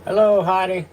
Hello, Heidi.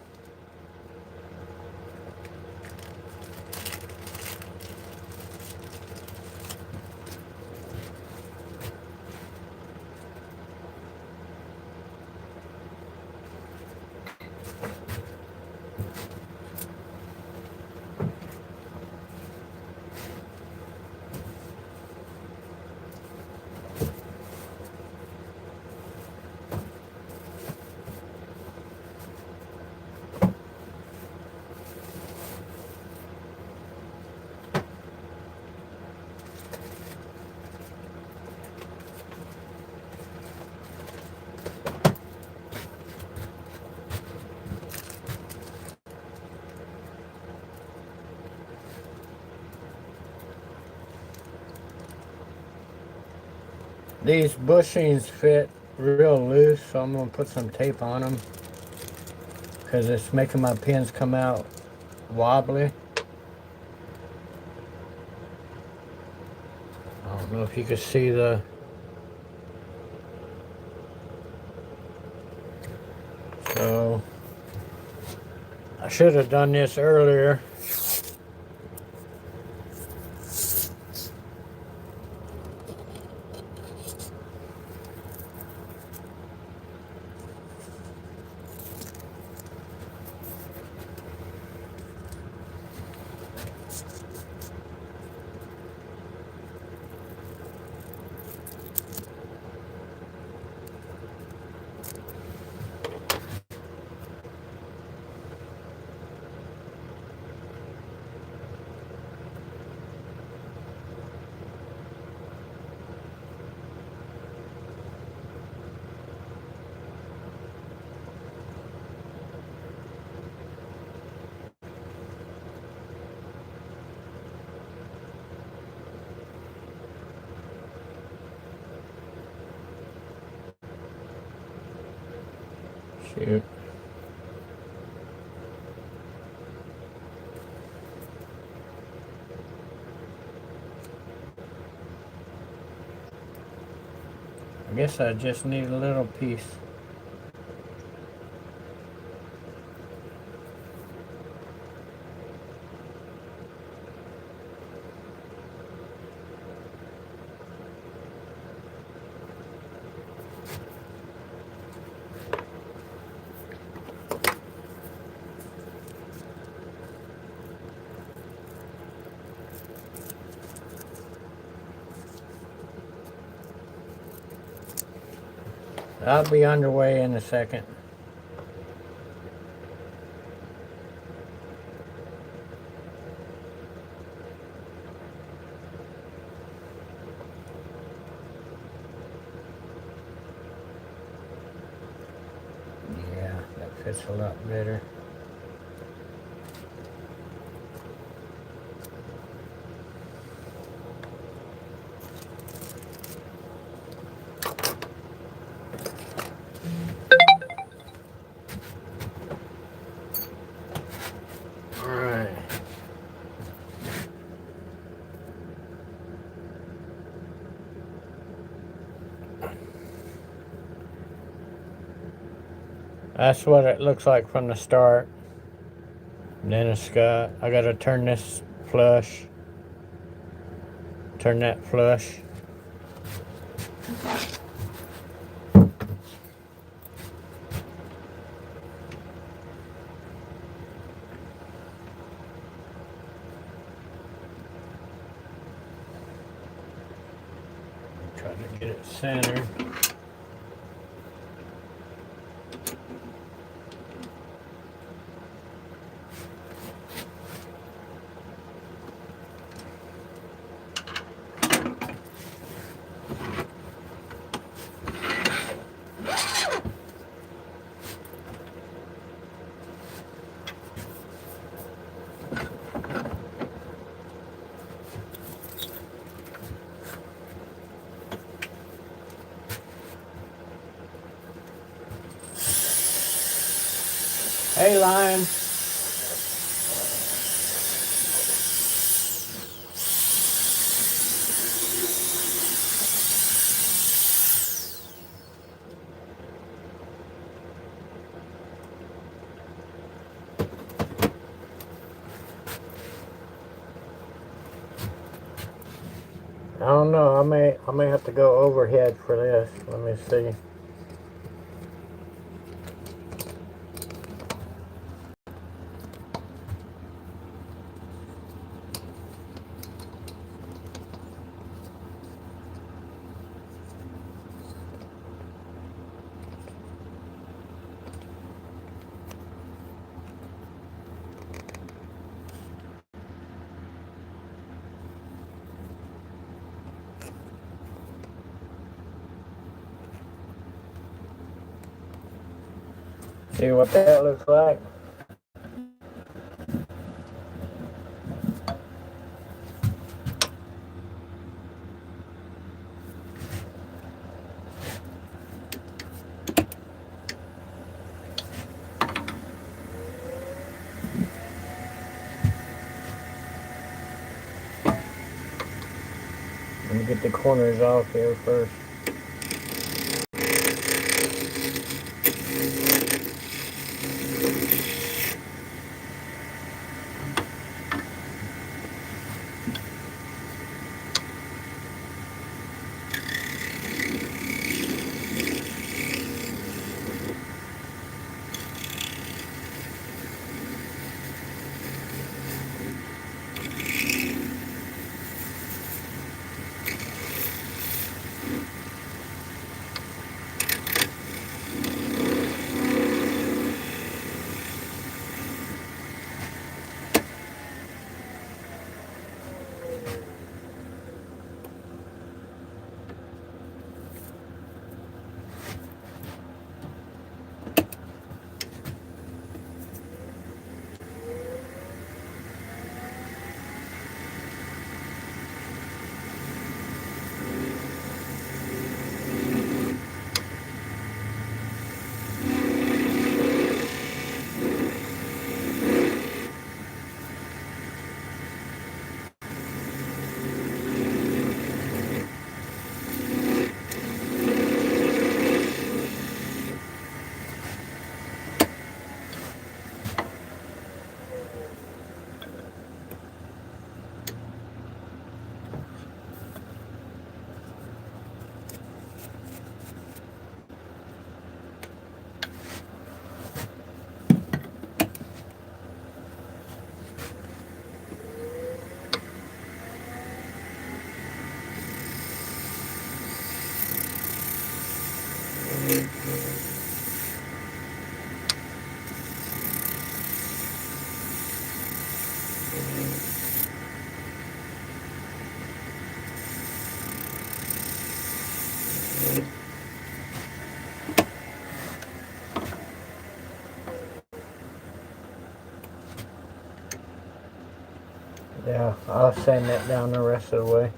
These bushings fit real loose, so I'm going to put some tape on them because it's making my pins come out wobbly. I don't know if you can see the... So, I should have done this earlier. Shoot. I guess I just need a little piece. I'll be underway in a second. Yeah, that fits a lot better. That's what it looks like from the start. And then I gotta turn this flush. Turn that flush. Try to get it centered. Hey, Lion. I don't know. I may have to go overhead for this. Let me see. See what that looks like? Let me get the corners off here first. Yeah, I'll sand that down the rest of the way.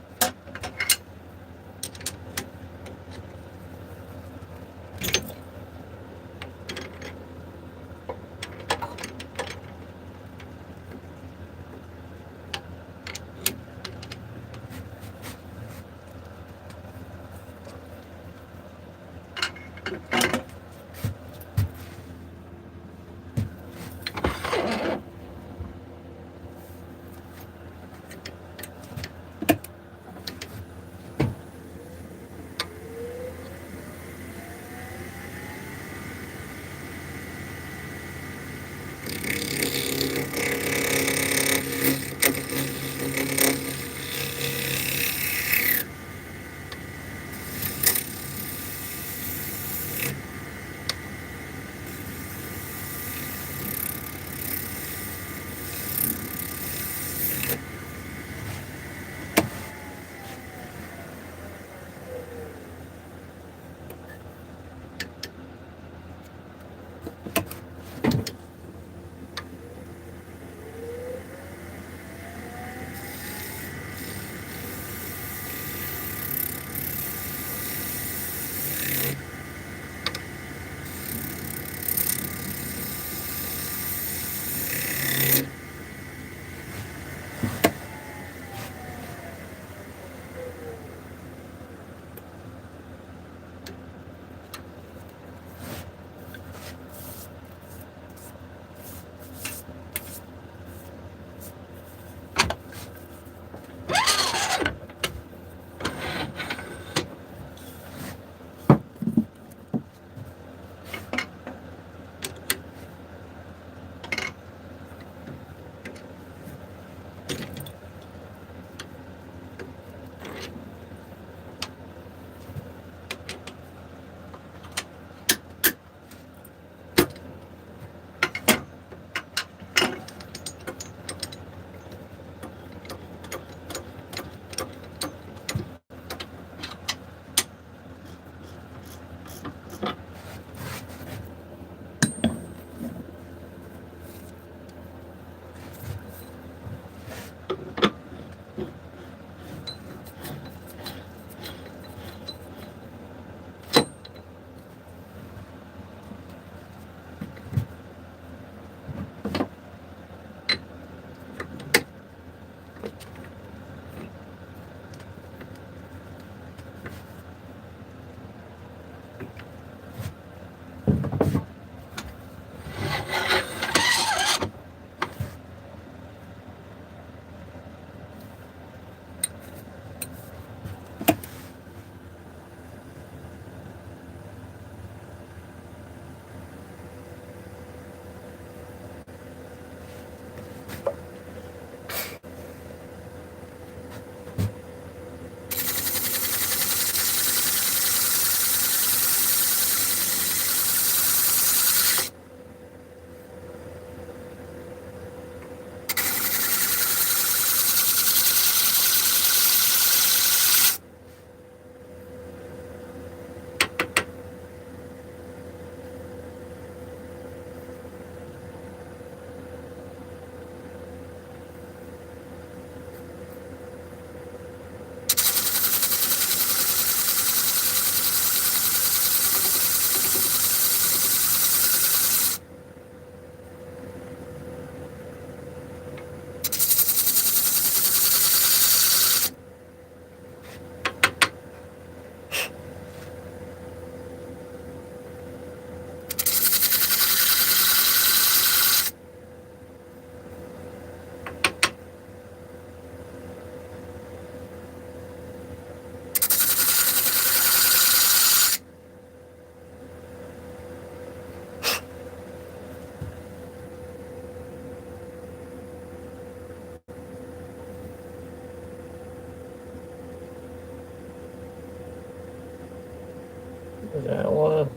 Is that one?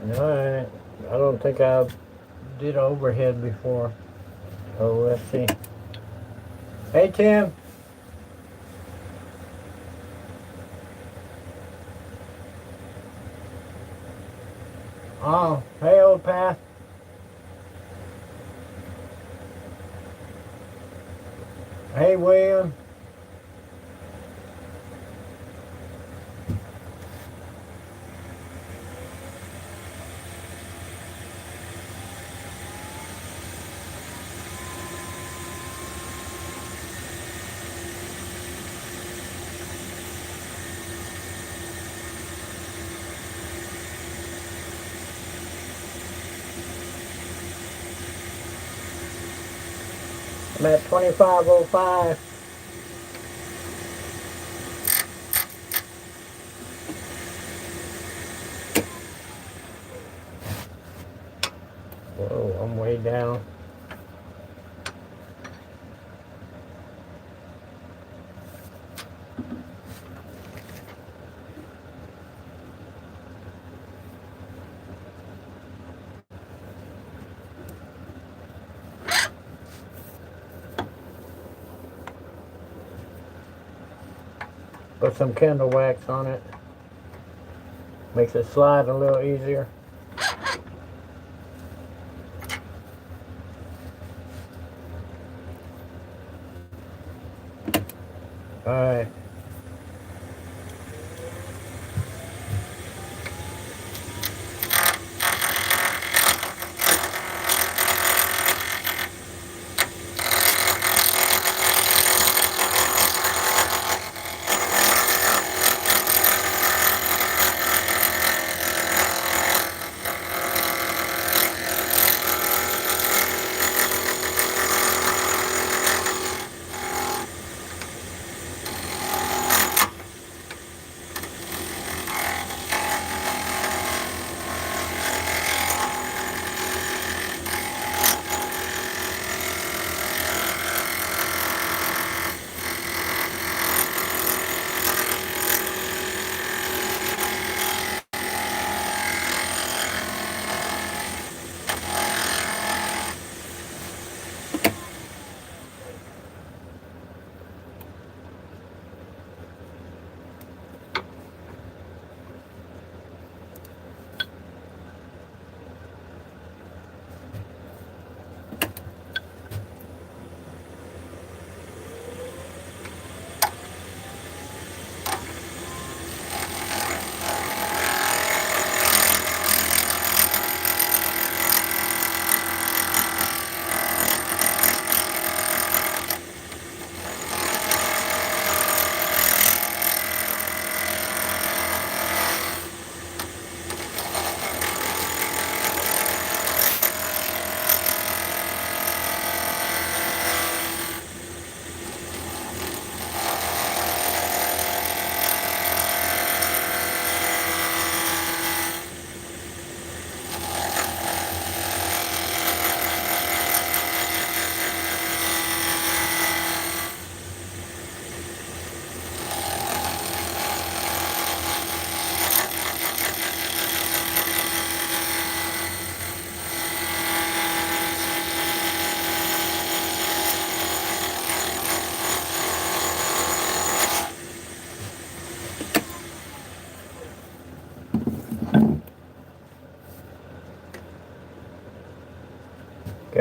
Alright, I don't think I did overhead before. So let's see. Hey Tim. Oh, hey old Pat. Hey William. I'm at 2505. Whoa, I'm way down. Put some candle wax on it. Makes it slide a little easier. Alright.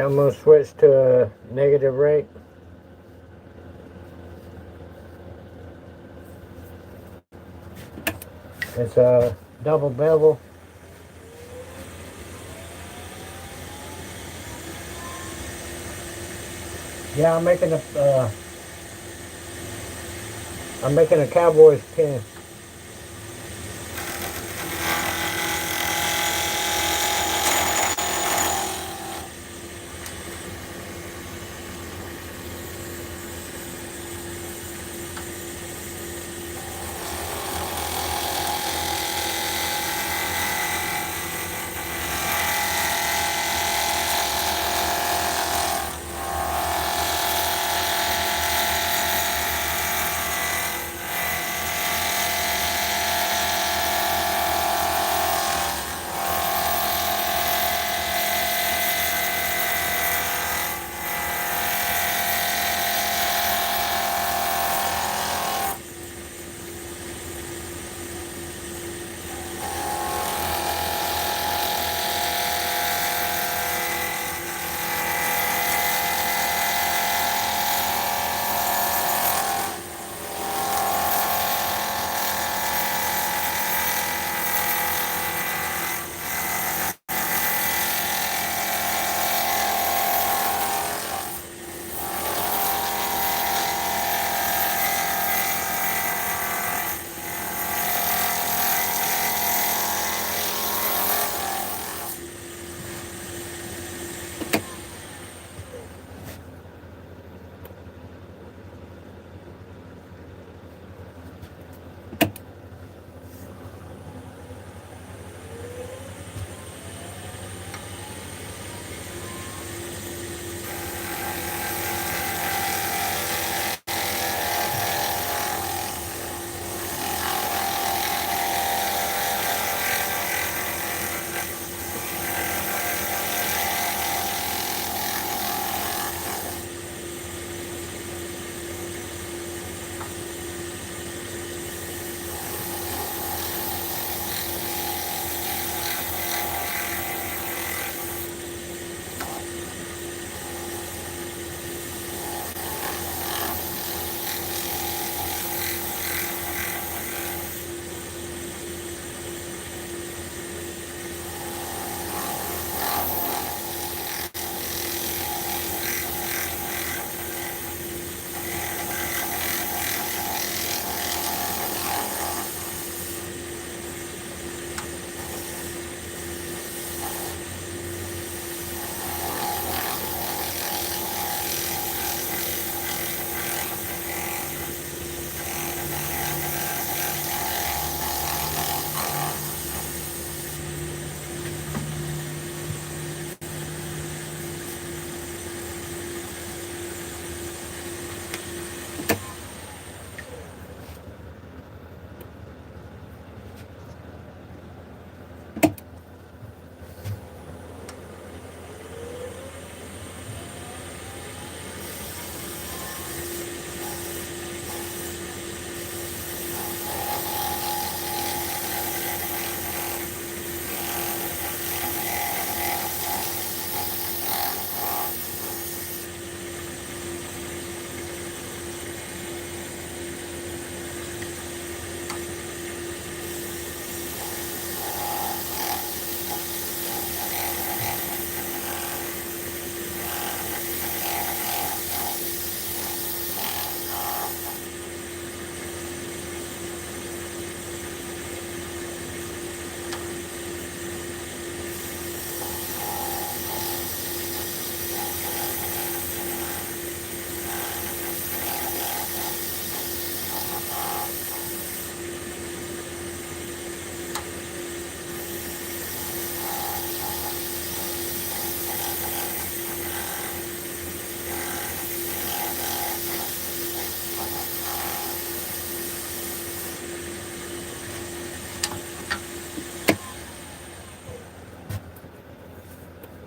I'm going to switch to a negative rate. It's a double bevel. Yeah, I'm making a cowboys pin.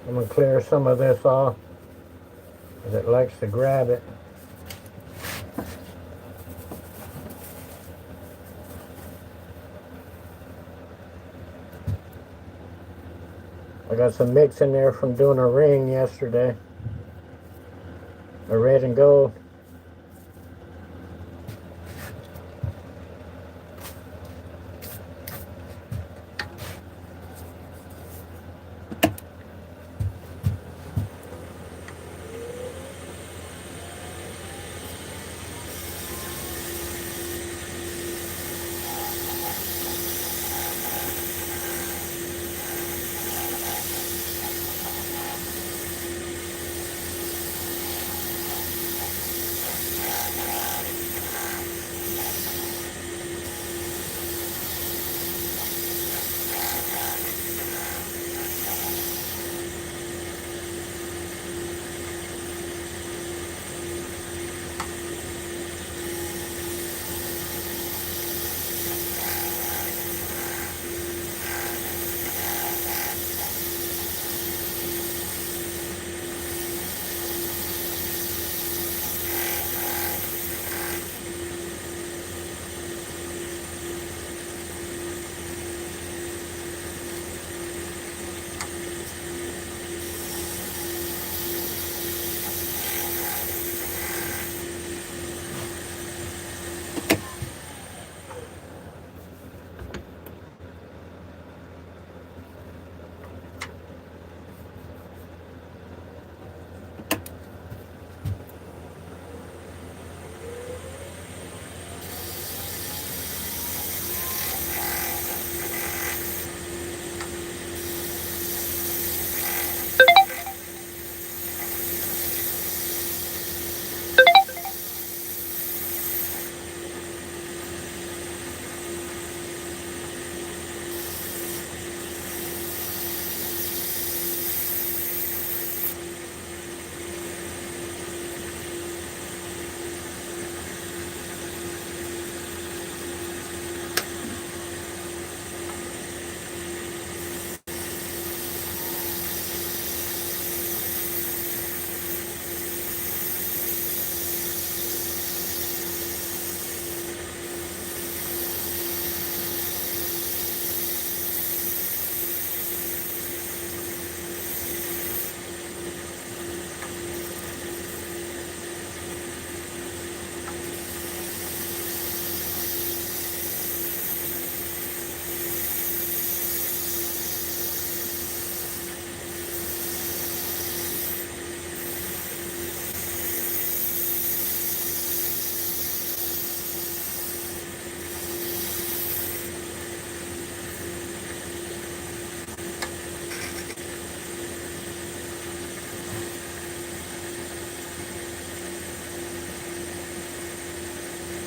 I'm going to clear some of this off because it likes to grab it. I got some mix in there from doing a ring yesterday. A red and gold.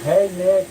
Hey, Nick.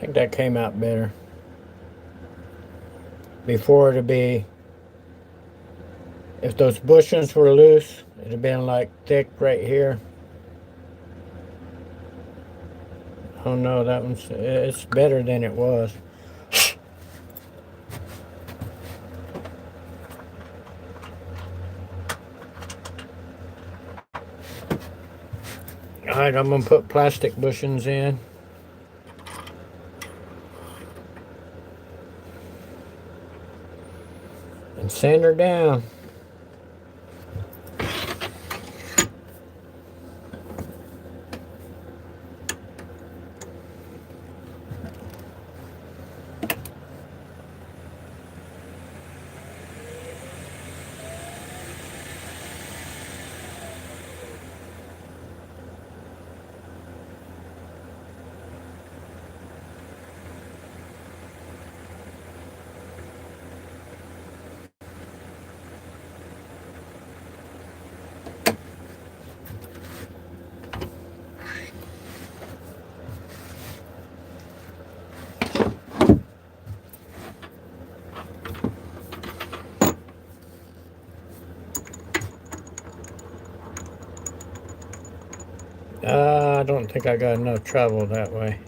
I think that came out better. Before it'd be, if those bushings were loose, it'd have been like thick right here. Oh no, that it's better than it was. Alright, I'm gonna put plastic bushings in. And sand her down. I don't think I got enough travel that way.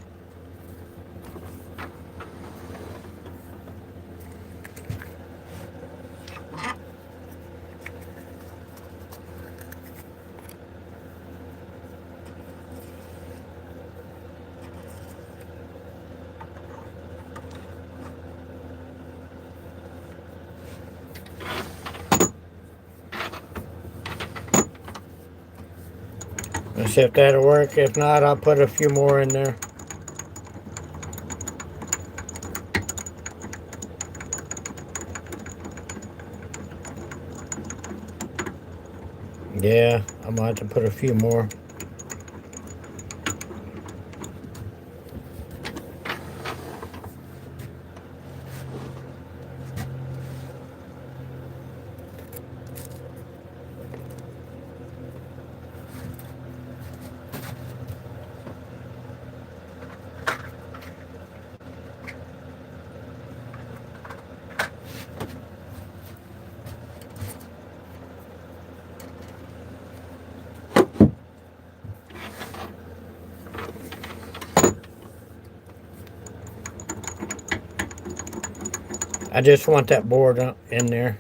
Let's see if that'll work. If not, I'll put a few more in there. Yeah, I might have to put a few more. I just want that board in there.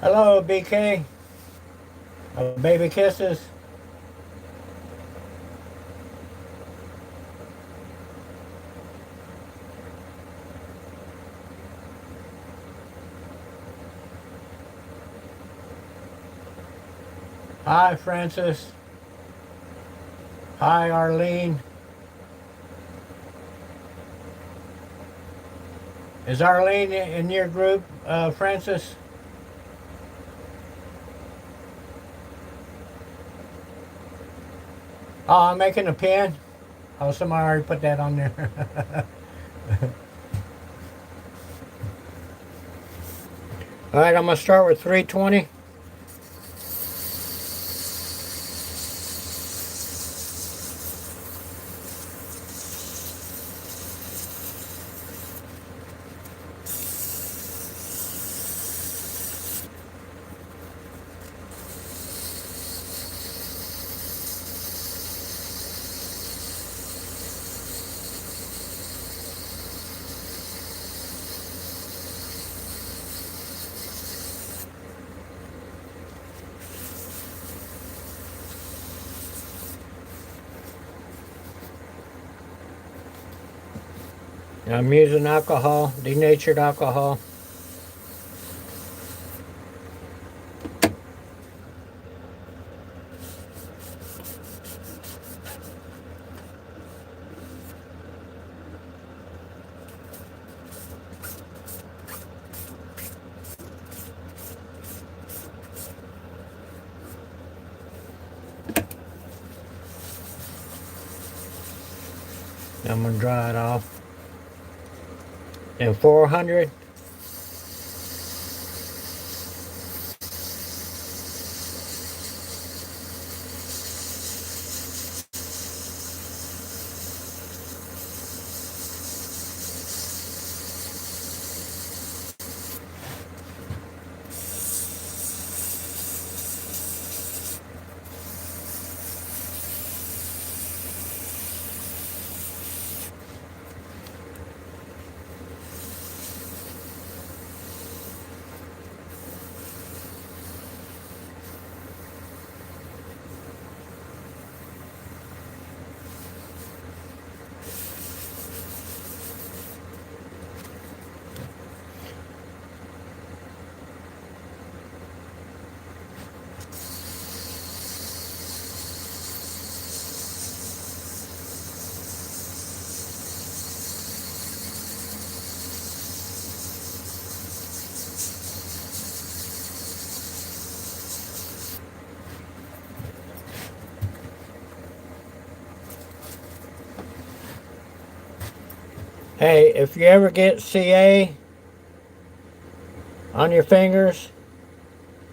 Hello, BK. Baby kisses. Hi, Francis. Hi, Arlene. Is Arlene in your group, Francis? Oh, I'm making a pin. Oh, somebody already put that on there. All right, I'm going to start with 320. I'm using alcohol, denatured alcohol. I'm going to dry it off. And 400. Hey, if you ever get CA on your fingers,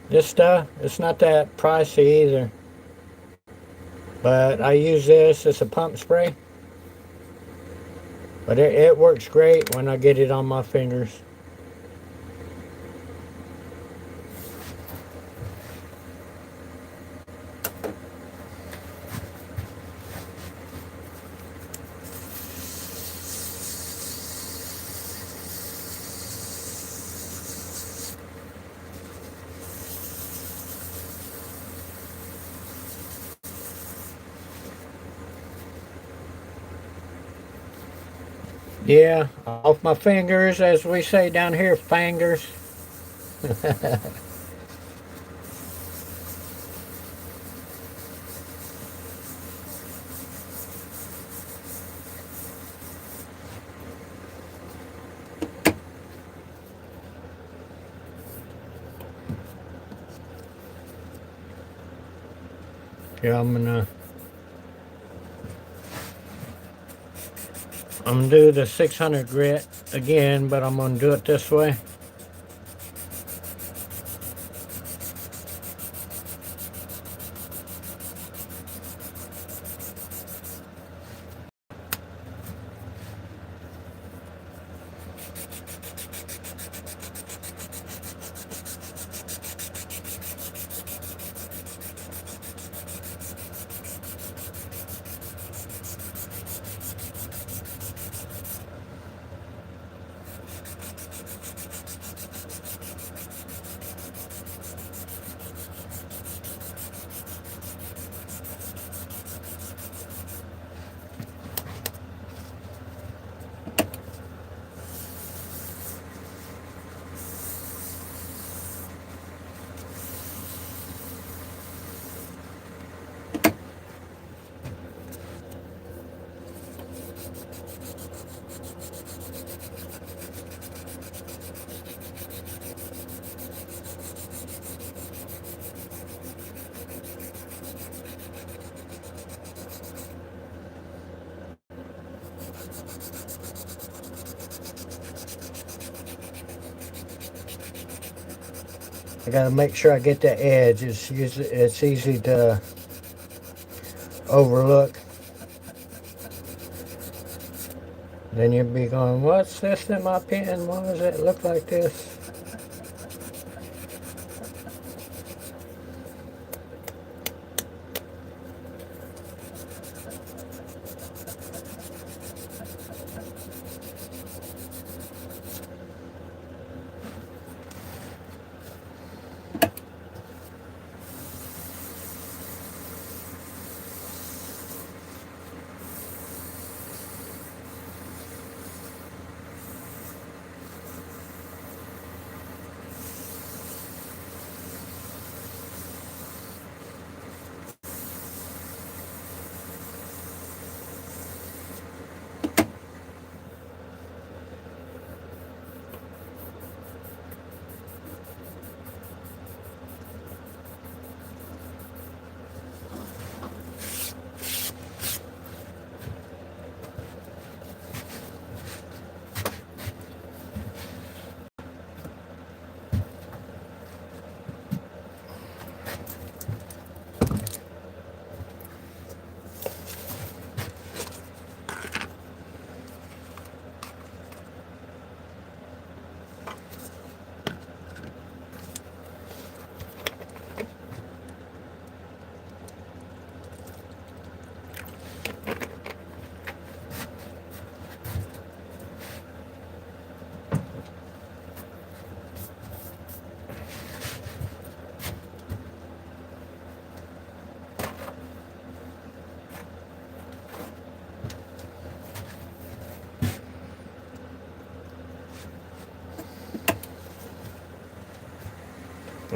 this stuff, it's not that pricey either. But I use this as a pump spray. But it works great when I get it on my fingers. Yeah, off my fingers, as we say down here, fingers. Yeah, I'm gonna do the 600 grit again, but I'm gonna do it this way. I gotta make sure I get the edge. It's easy to overlook. Then you'd be going, what's this in my pen? Why does it look like this?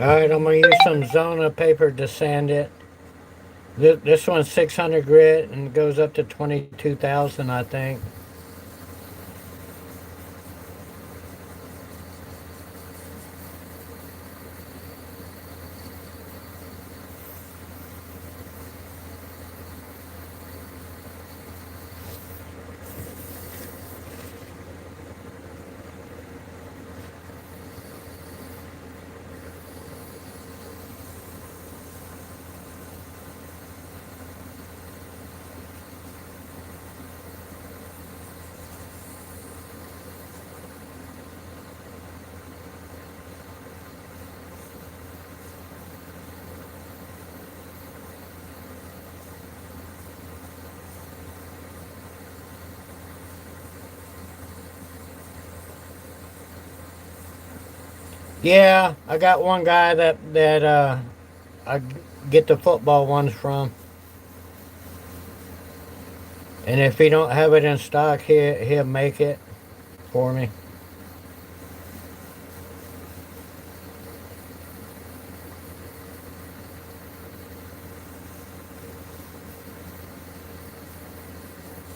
Alright, I'm going to use some Zona paper to sand it. This one's 600 grit and goes up to 22,000, I think. Yeah, I got one guy that I get the football ones from, and if he don't have it in stock, he'll make it for me.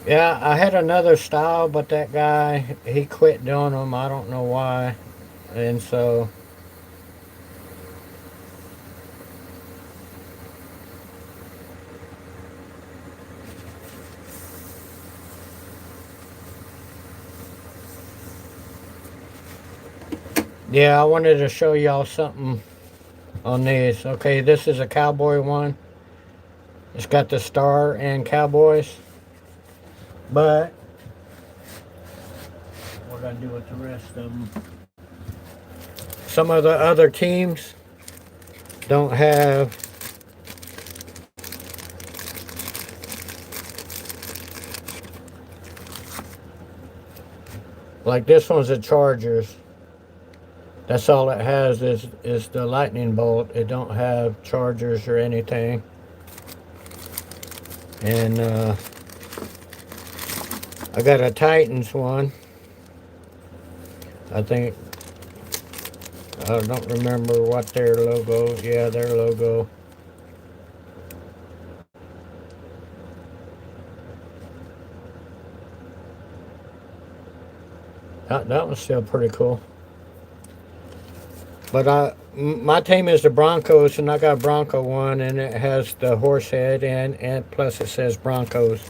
Yeah, I had another style, but that guy he quit doing them. I don't know why, and so yeah, I wanted to show y'all something on these. Okay, this is a cowboy one. It's got the star and cowboys, but what do I do with the rest of them? Some of the other teams don't have like this one's a Chargers. That's all it has is the lightning bolt. It don't have chargers or anything. And I got a Titans one. I think I don't remember what their logo. Yeah, their logo. That was still pretty cool. But my team is the Broncos, and I got a Bronco one, and it has the horse head, and plus it says Broncos.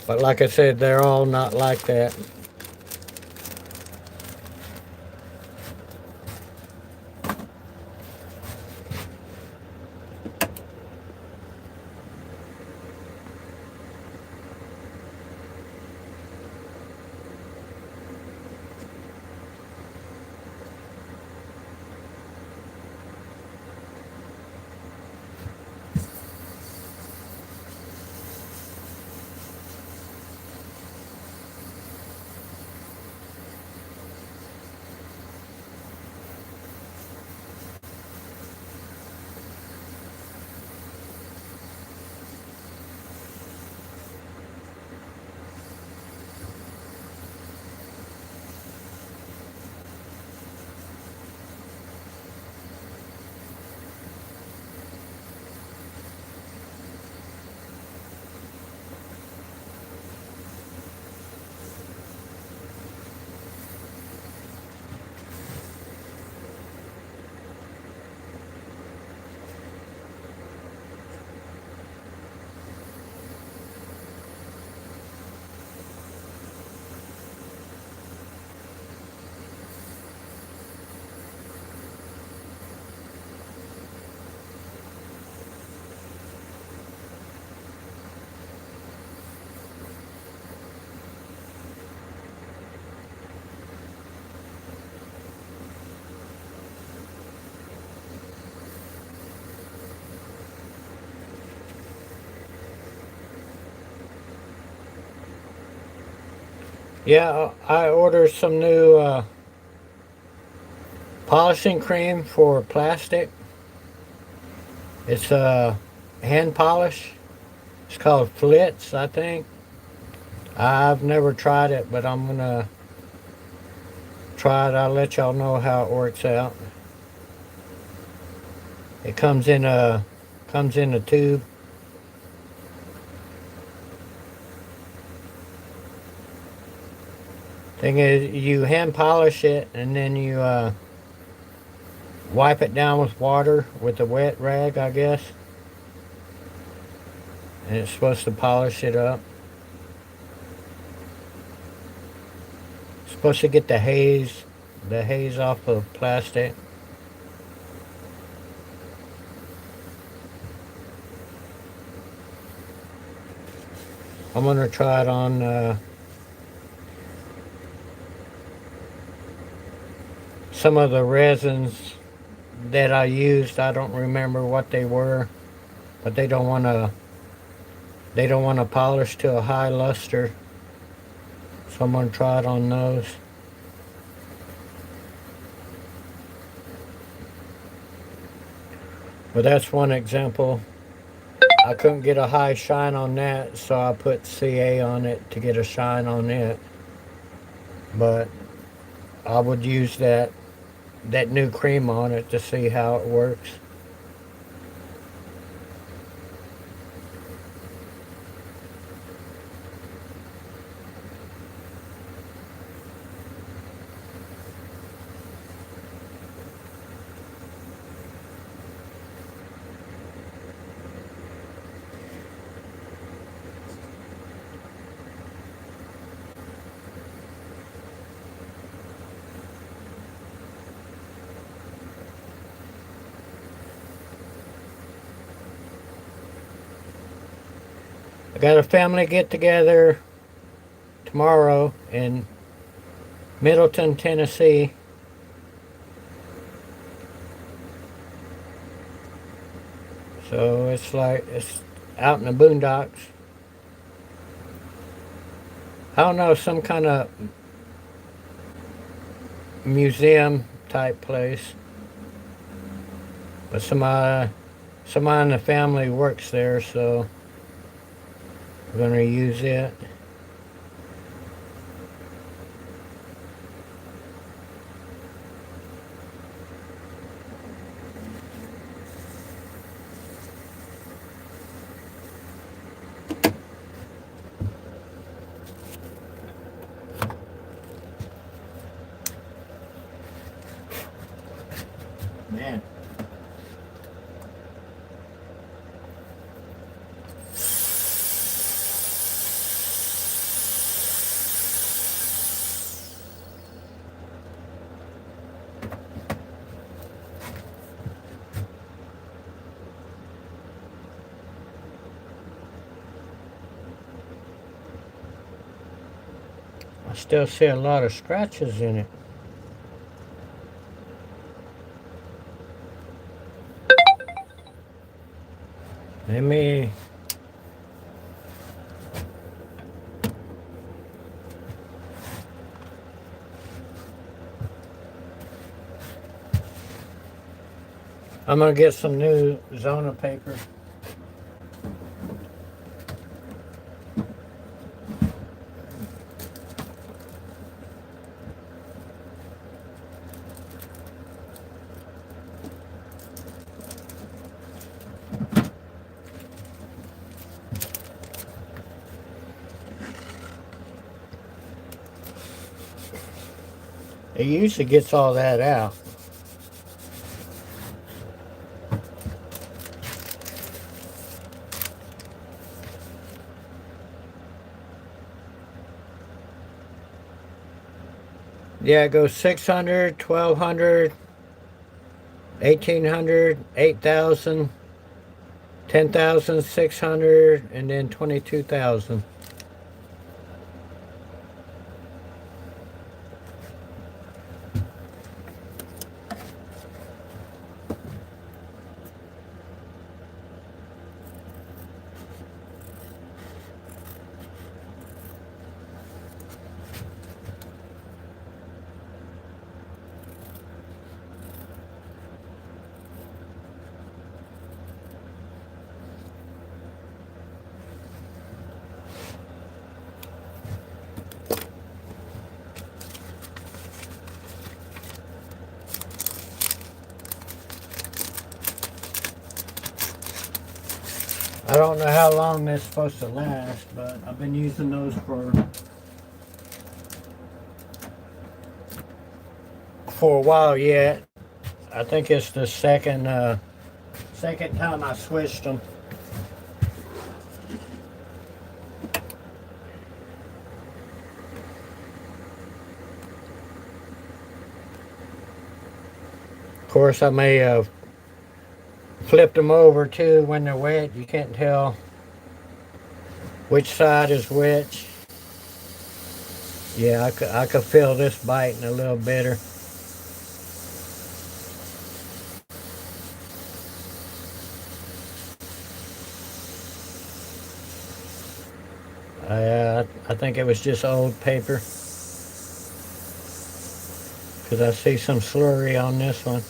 But like I said, they're all not like that. Yeah, I ordered some new polishing cream for plastic. It's a hand polish. It's called Flitz, I think. I've never tried it, but I'm gonna try it. I'll let y'all know how it works out. It comes in a tube. Thing is, you hand polish it and then you wipe it down with water with a wet rag, I guess. And it's supposed to polish it up. It's supposed to get the haze off of plastic. I'm gonna try it on some of the resins that I used. I don't remember what they were, but they don't want to polish to a high luster. So I'm gonna try it on those. But that's one example. I couldn't get a high shine on that, so I put CA on it to get a shine on it. But I would use that new cream on it to see how it works. I got a family get together tomorrow in Middleton, Tennessee. So it's out in the boondocks. I don't know, some kind of museum type place. But somebody in the family works there, so we're gonna use it. Man. I still see a lot of scratches in it. Let me I'm gonna get some new Zona paper. It usually gets all that out. Yeah, it goes 600, 1200, 1800, 8000, 10,600, and then 22,000. I don't know how long that's supposed to last, but I've been using those for a while yet. I think it's the second time I switched them. Of course, I may have flipped them over too when they're wet. You can't tell which side is which. Yeah, I could feel this biting a little better. I think it was just old paper because I see some slurry on this one.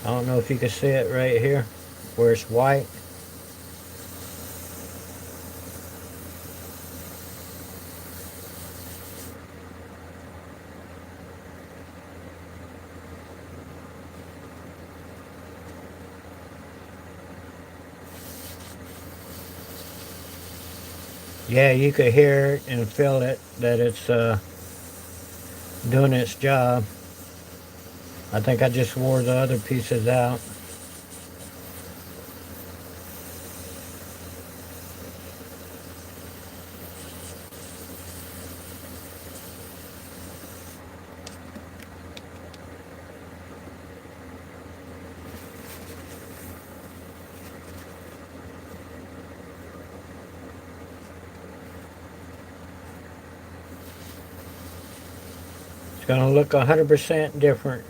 I don't know if you can see it right here where it's white. Yeah, you could hear it and feel it that it's doing its job. I think I just wore the other pieces out. It's going to look 100% different.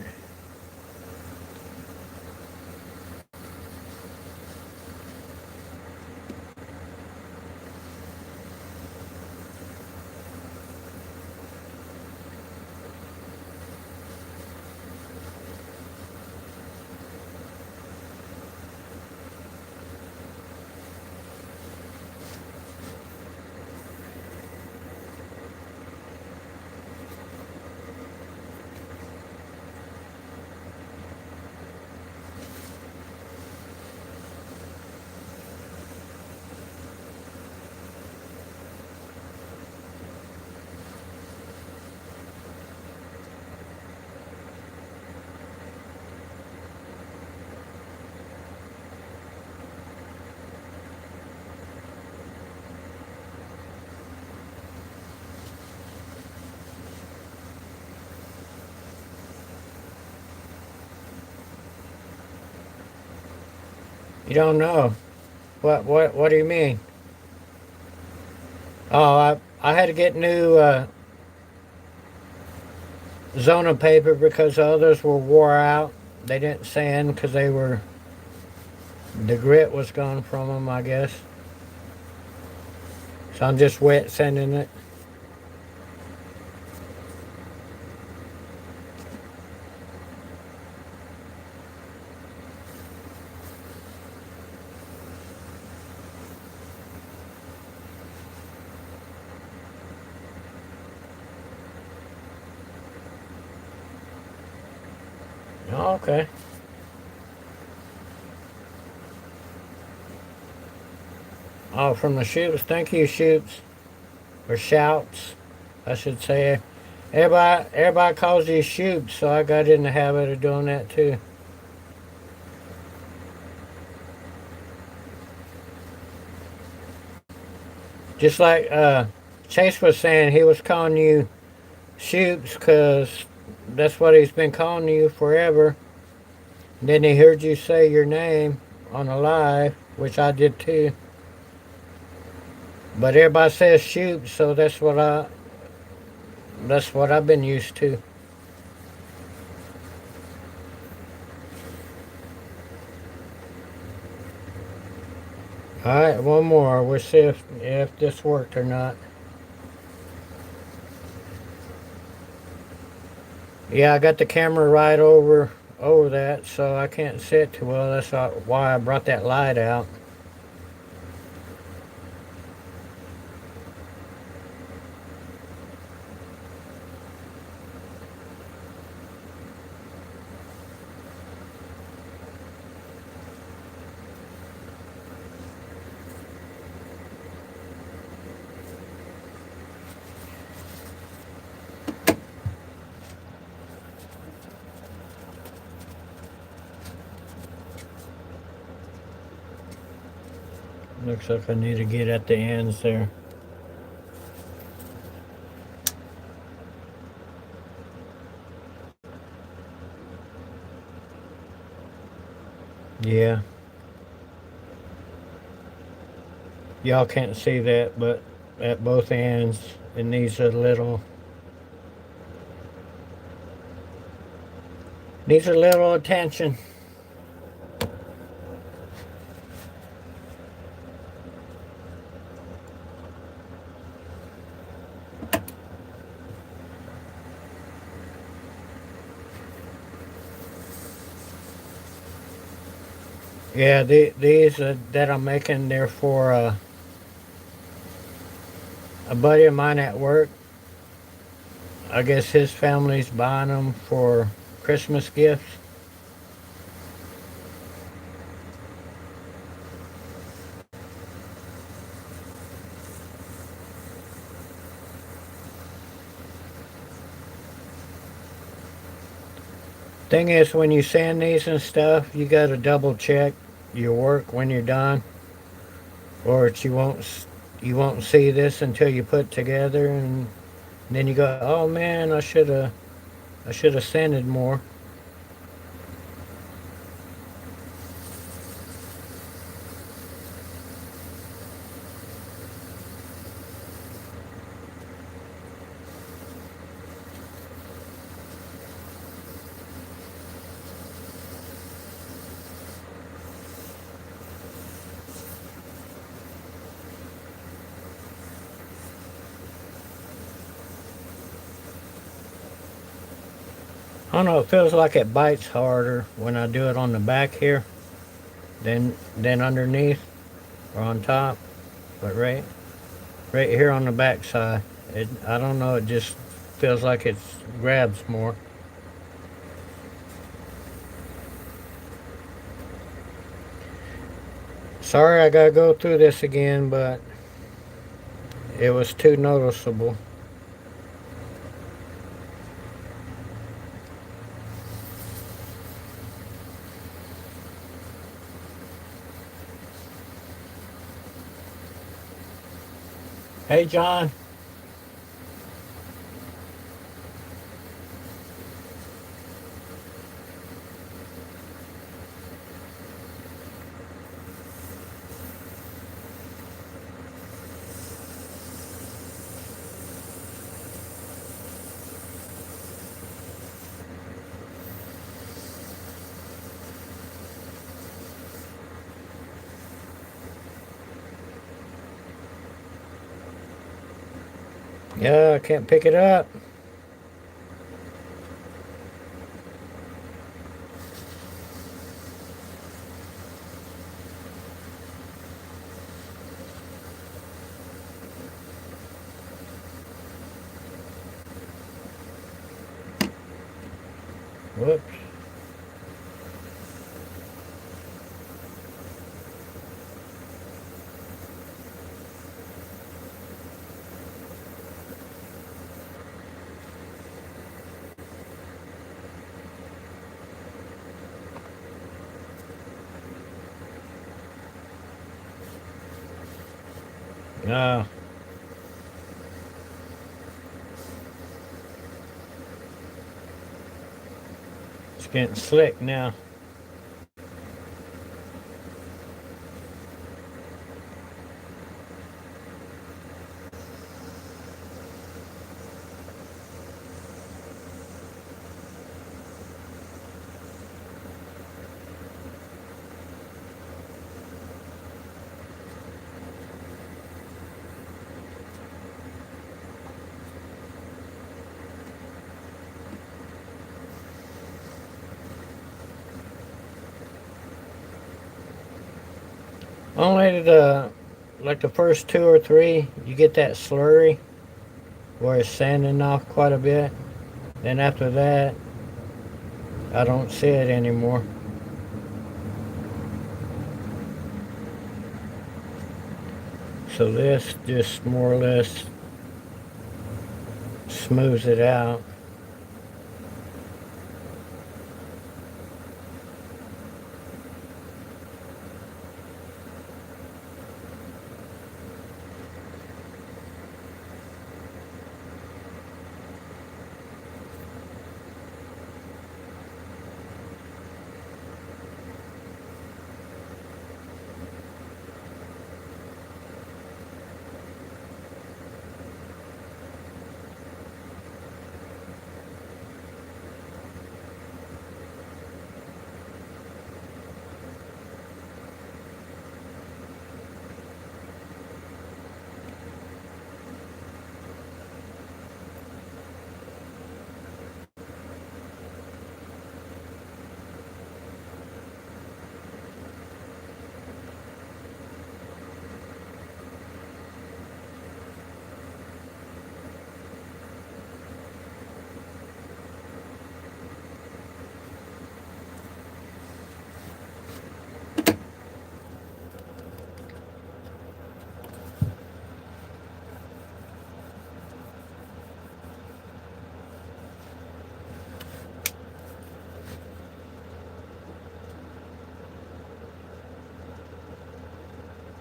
You don't know. What do you mean? Oh, I had to get new Zona paper because the others were wore out. They didn't sand because the grit was gone from them, I guess. So I'm just wet sanding it. Oh, okay. Oh, from the shoots. Thank you, shoots. Or shouts, I should say. Everybody calls these shoots, so I got in the habit of doing that too. Just like Chase was saying, he was calling you shoots because that's what he's been calling you forever. And then he heard you say your name on a live, which I did too. But everybody says shoot, so that's what I've been used to. All right, one more. We'll see if this worked or not. Yeah, I got the camera right over that, so I can't see it too well. That's why I brought that light out. Looks like I need to get at the ends there. Yeah. Y'all can't see that, but at both ends it needs a little attention. Yeah, these that I'm making, they're for a buddy of mine at work. I guess his family's buying them for Christmas gifts. Thing is, when you sand these and stuff, you got to double check your work when you're done, or you won't see this until you put it together, and then you go, oh man, I should have sanded more. I don't know. It feels like it bites harder when I do it on the back here than underneath or on top, but right here on the back side, I don't know. It just feels like it grabs more. Sorry, I gotta go through this again, but it was too noticeable. Hey, John. Yeah, I can't pick it up. Whoops. Ah, it's getting slick now. Only like the first two or three, you get that slurry where it's sanding off quite a bit. Then after that, I don't see it anymore. So this just more or less smooths it out.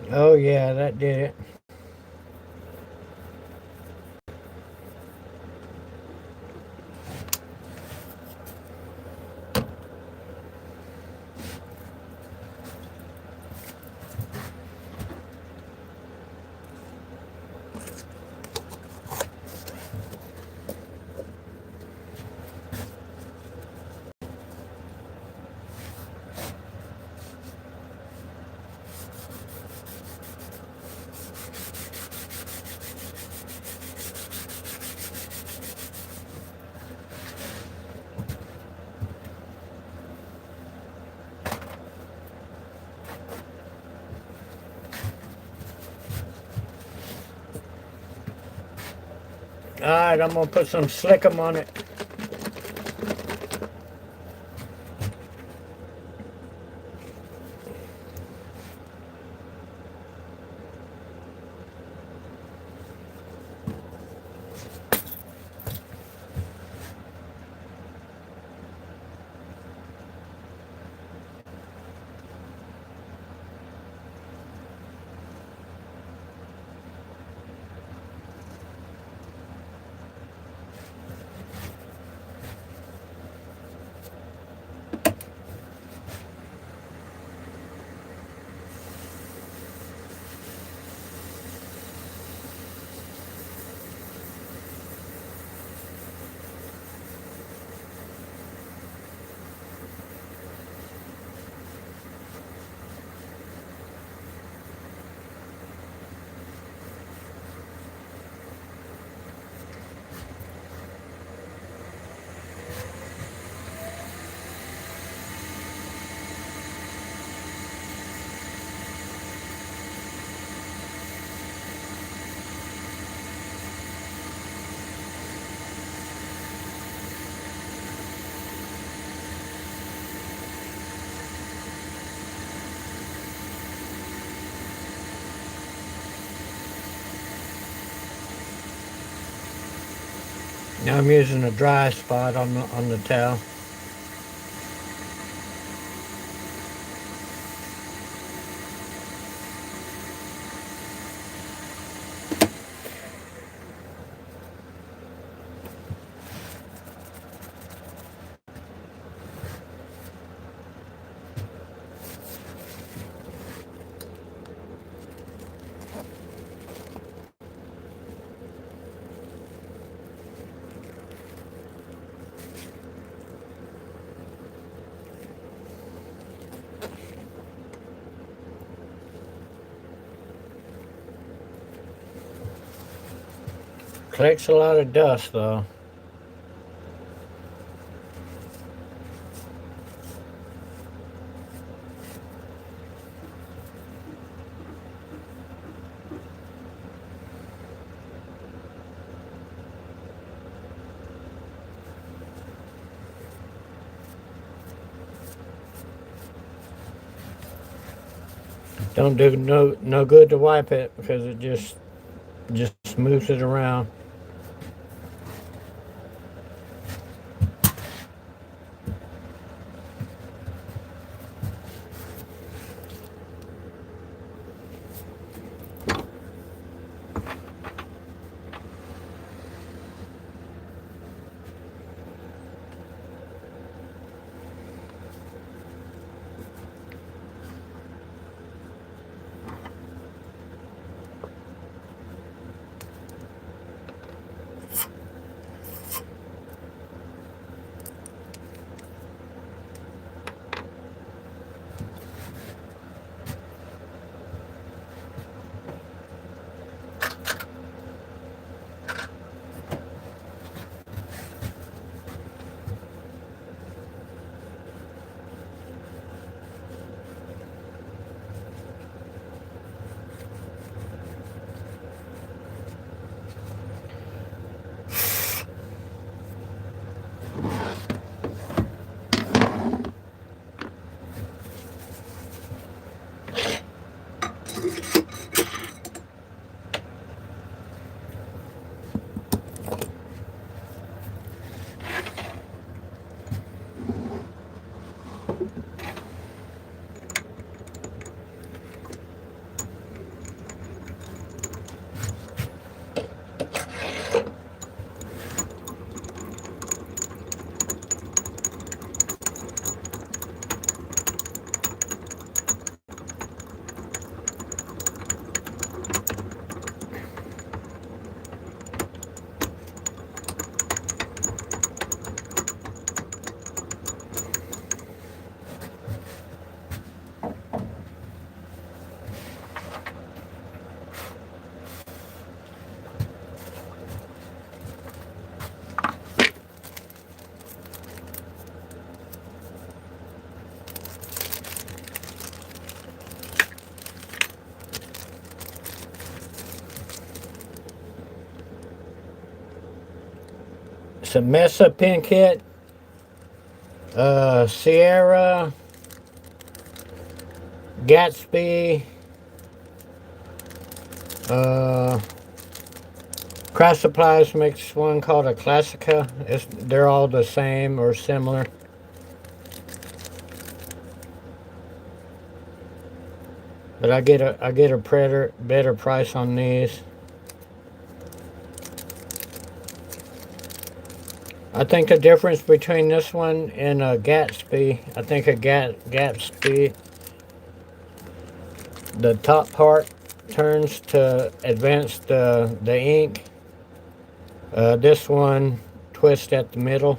Oh yeah, that did it. All right, I'm gonna put some slickum on it. Now I'm using a dry spot on the towel. Collects a lot of dust though. Don't do no good to wipe it because it just moves it around. It's a Mesa pin kit, Sierra, Gatsby, Craft Supplies makes one called a Classica. They're all the same or similar. But I get a better price on these. I think the difference between this one and a Gatsby, I think a Gatsby, the top part turns to advance the ink. This one twists at the middle.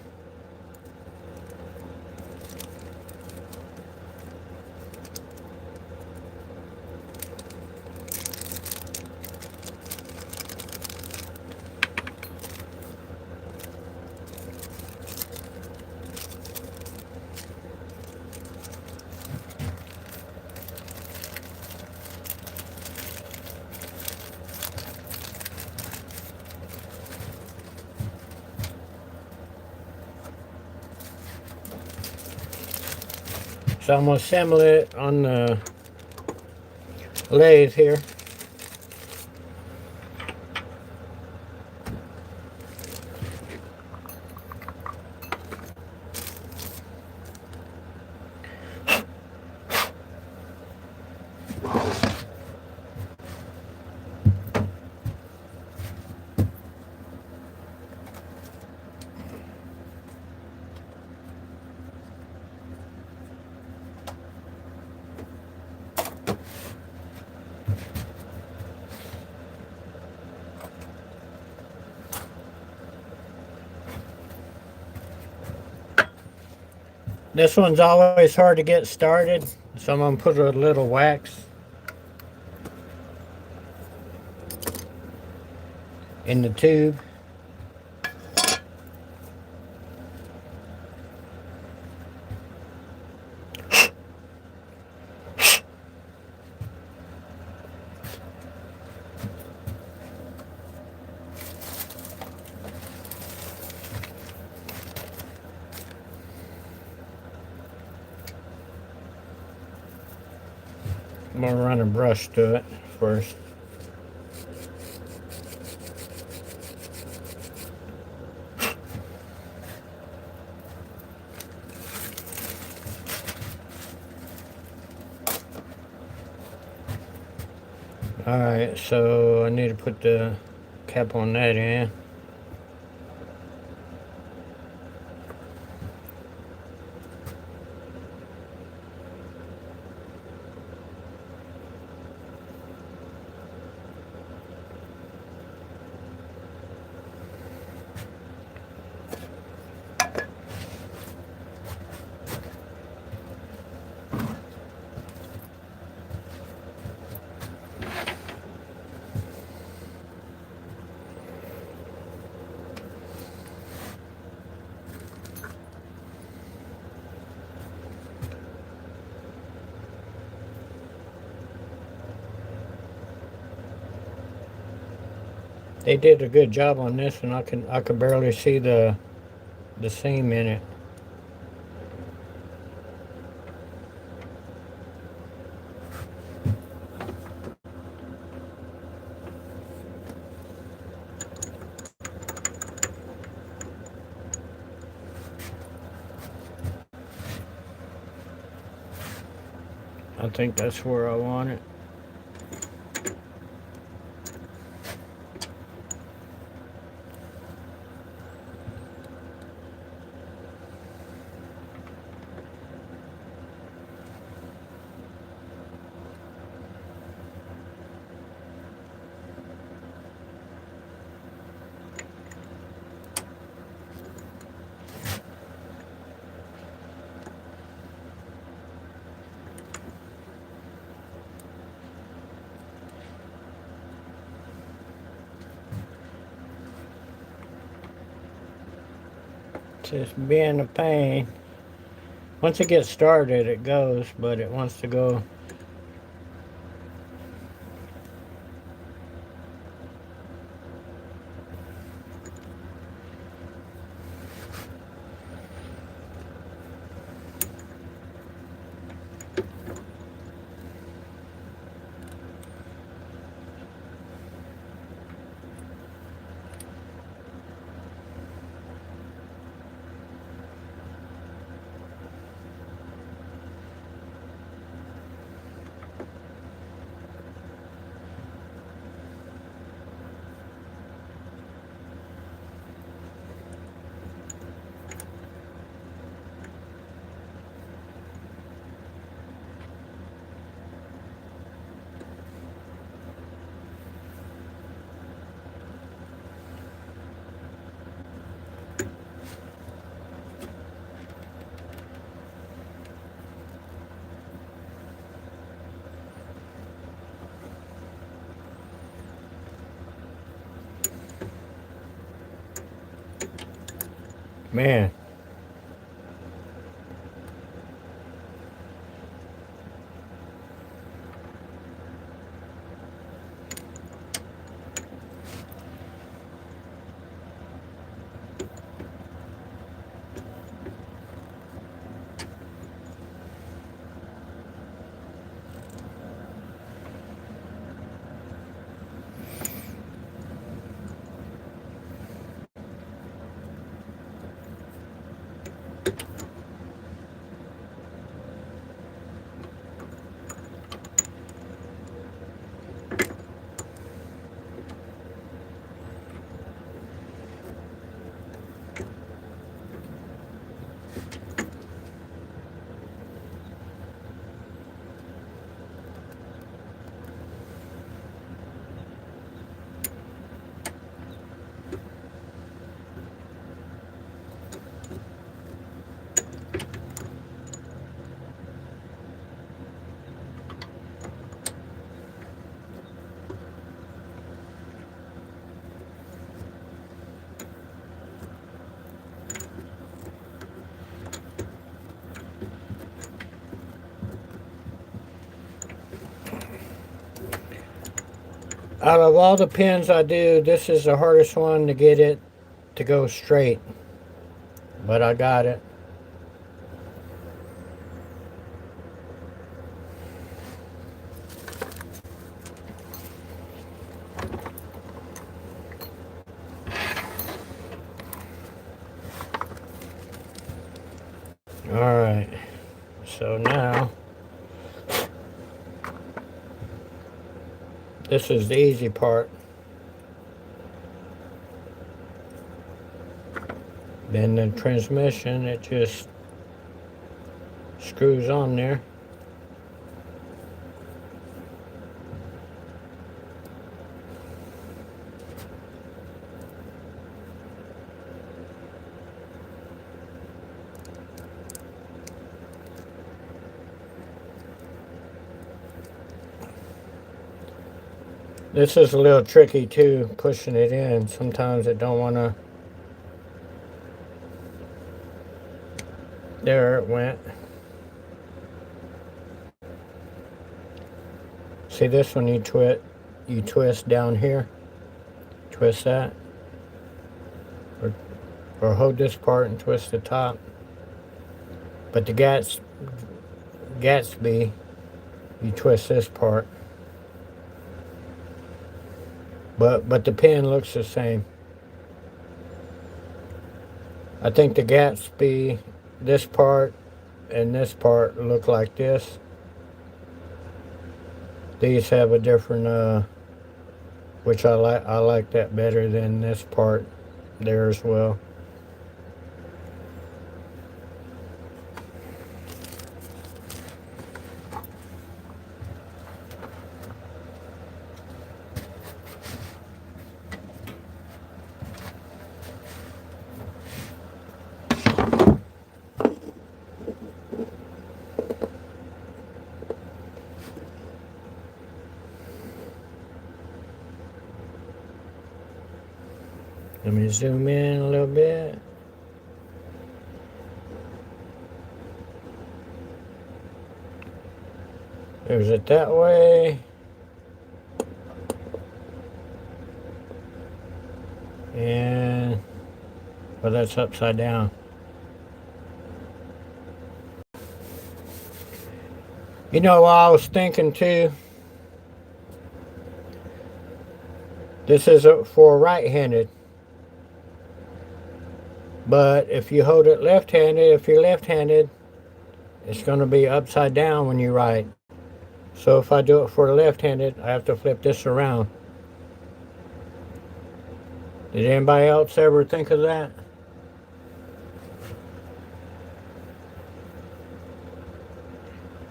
So I'm going to assemble it on the lathe here. This one's always hard to get started, so I'm going to put a little wax in the tube. I'm going to run a brush to it first. Alright, so I need to put the cap on that in. They did a good job on this, and I can barely see the seam in it. I think that's where I want it. Just being a pain. Once it gets started, it goes, but it wants to go. Man, out of all the pins I do, this is the hardest one to get it to go straight. But I got it. Alright. So now, this is the easy part. Then the transmission, it just screws on there. This is a little tricky too, pushing it in. Sometimes it don't want to. There it went. See this one, you twist down here, twist that, or hold this part and twist the top. But the Gatsby, you twist this part. But the pin looks the same. I think the Gatsby, this part and this part look like this. These have a different, which I like that better than this part there as well. Let me zoom in a little bit. There's it that way. And, well, that's upside down. You know what I was thinking too? This is for right-handed. But if you hold it left-handed, if you're left-handed, it's going to be upside down when you write. So if I do it for the left-handed, I have to flip this around. Did anybody else ever think of that?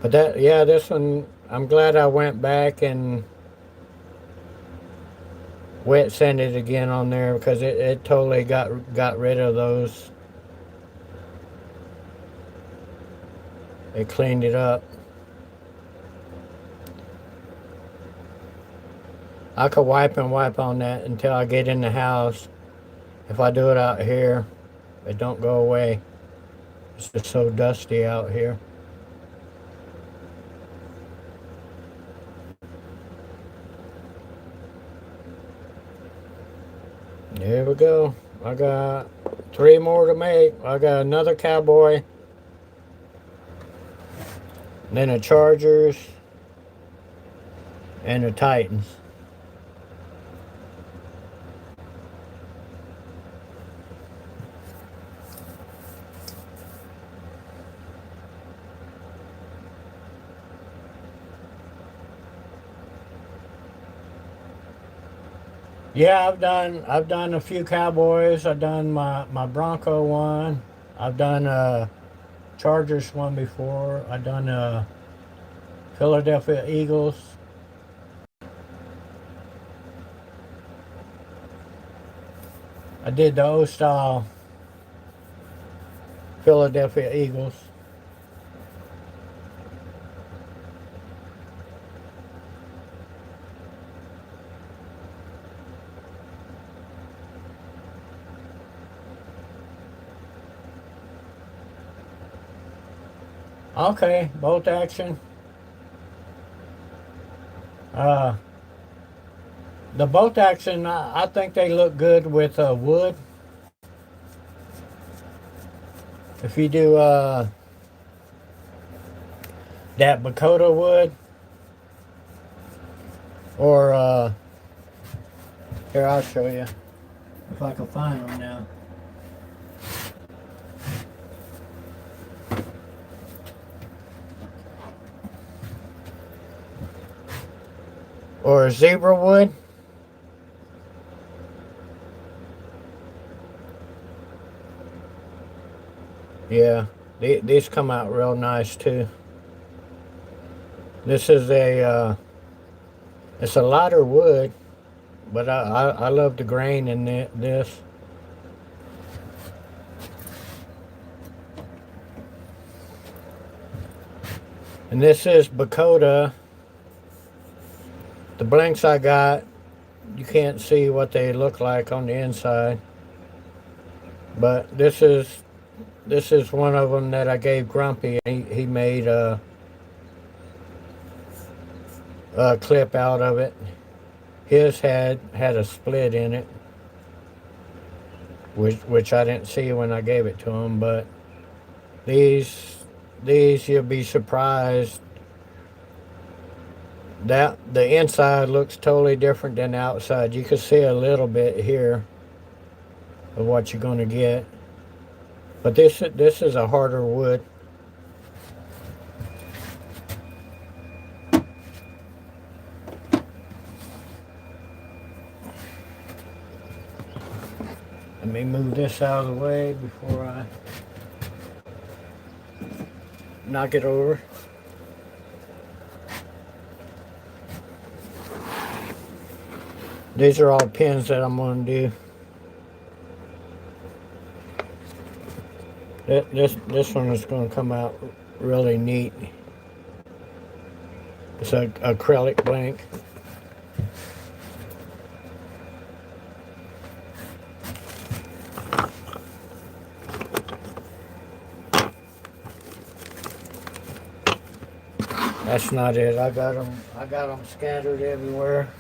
But that, yeah, this one, I'm glad I went back and wet sanded again on there, because it totally got rid of those. It cleaned it up. I could wipe and wipe on that until I get in the house. If I do it out here, It don't go away. It's just so dusty out here. There we go. I got 3 more to make. I got another cowboy, then a Chargers, and a Titans. Yeah, I've done a few Cowboys. I've done my Bronco one. I've done a Chargers one before. I've done a Philadelphia Eagles. I did the old style Philadelphia Eagles. Okay, bolt action. Uh, the bolt action, I think they look good with wood. If you do that Bakota wood, or here, I'll show you if I can find them now. Or zebra wood. Yeah, these come out real nice too. This is it's a lighter wood, but I love the grain in this. And this is Bakota. The blanks I got, you can't see what they look like on the inside. But this is one of them that I gave Grumpy. He made a clip out of it. His had a split in it, which I didn't see when I gave it to him. But these you'll be surprised that the inside looks totally different than the outside. You can see a little bit here of what you're going to get, but this is a harder wood. Let me move this out of the way before I knock it over. These are all pins that I'm going to do. This one is going to come out really neat. It's an acrylic blank. That's not it. I got them scattered everywhere.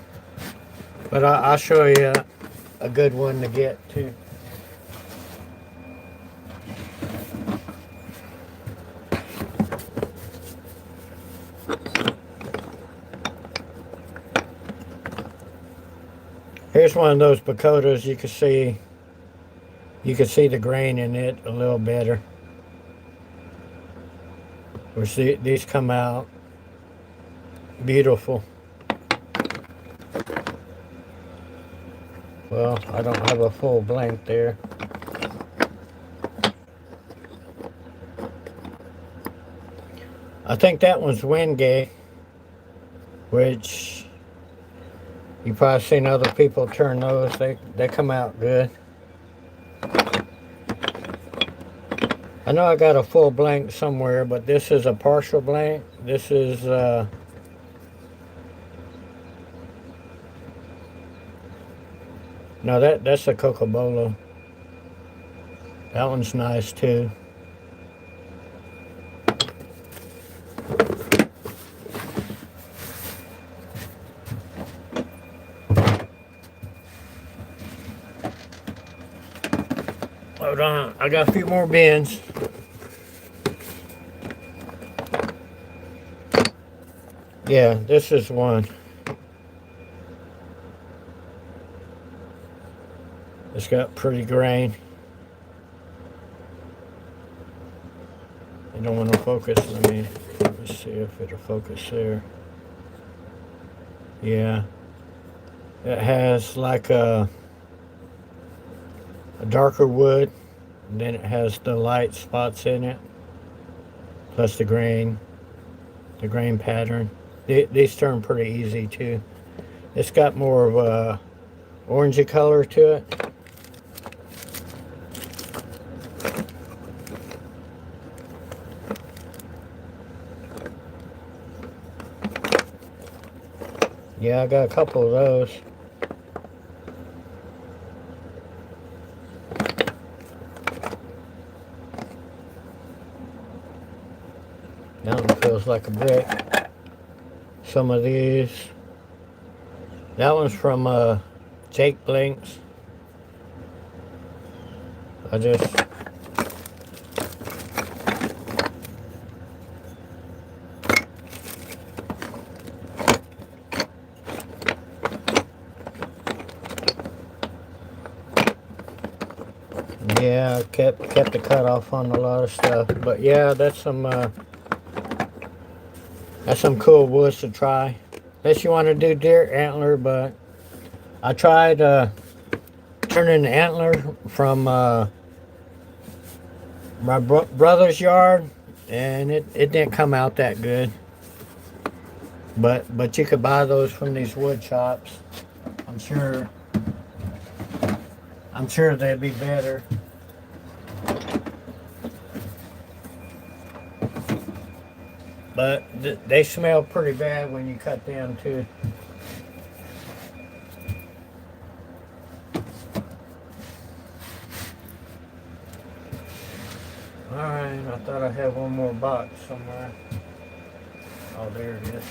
But I'll show you a good one to get too. Here's one of those Bakotas. You can see the grain in it a little better. Which these come out beautiful. Well, I don't have a full blank there. I think that one's Wingate, which you've probably seen other people turn those. They come out good. I know I got a full blank somewhere, but this is a partial blank. This is no, that's a Cocobolo. That one's nice too. Hold on, I got a few more bins. Yeah, this is one. It's got pretty grain. I don't want to focus. Let me see if it'll focus there. Yeah. It has like a darker wood, and then it has the light spots in it, plus the grain pattern. These turn pretty easy too. It's got more of a orangey color to it. Yeah, I got a couple of those. That one feels like a brick. Some of these. That one's from Jake Blinks. I just yeah, I kept the cutoff on a lot of stuff. But yeah, that's some cool woods to try. Unless you want to do deer antler, but I tried turning the antler from my brother's yard, and it didn't come out that good. But you could buy those from these wood shops. I'm sure they'd be better. But they smell pretty bad when you cut them too. Alright, I thought I had one more box somewhere. Oh, there it is.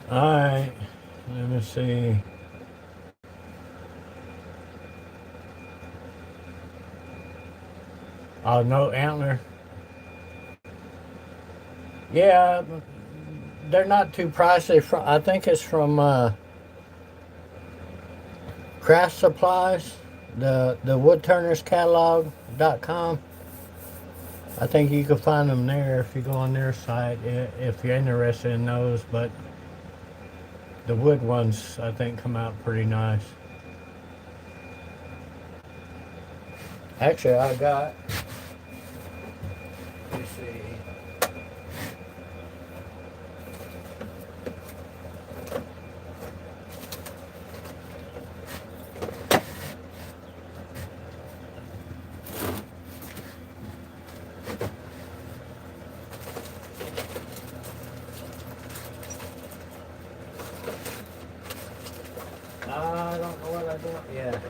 Alright, let me see. Oh, no antler. Yeah, they're not too pricey. I think it's from Craft Supplies, the woodturnerscatalog.com. I think you can find them there if you go on their site if you're interested in those. But the wood ones, I think, come out pretty nice. Actually, I got. Let's see. I don't know what I got yet.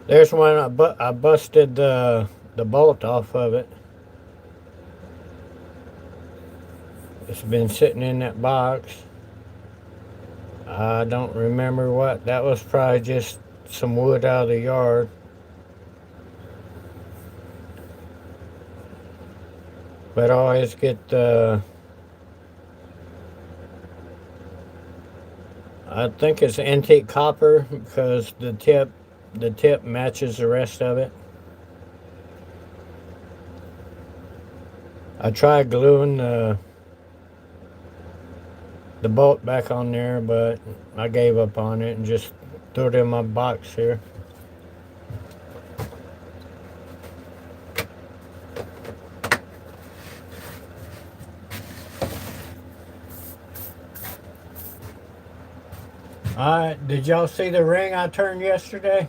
There's one I busted the bolt off of it. It's been sitting in that box. I don't remember what. That was probably just some wood out of the yard. But I always get I think it's antique copper because the tip matches the rest of it. I tried gluing the bolt back on there, but I gave up on it and just threw it in my box here. Alright, did y'all see the ring I turned yesterday?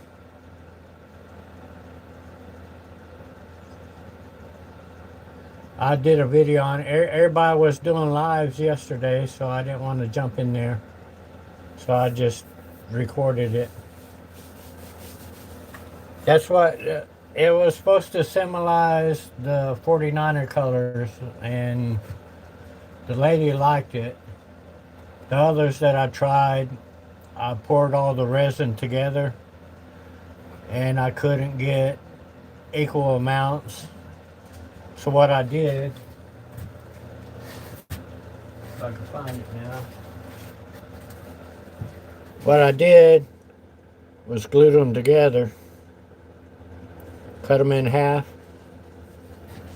I did a video on it. Everybody was doing lives yesterday, so I didn't want to jump in there. So I just recorded it. That's what it was supposed to symbolize the 49er colors, and the lady liked it. The others that I tried, I poured all the resin together, and I couldn't get equal amounts. So what I did, if I can find it now, what I did was glued them together, cut them in half.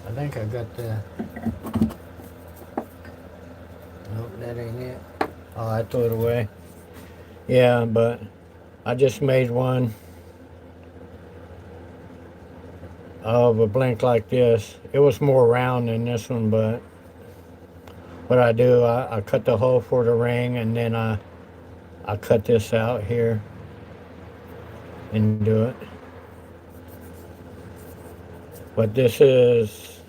I think I got the, nope, that ain't it. Oh, I threw it away. Yeah, but I just made one of a blank like this. It was more round than this one, but what I do, I cut the hole for the ring, and then I cut this out here and do it. But this is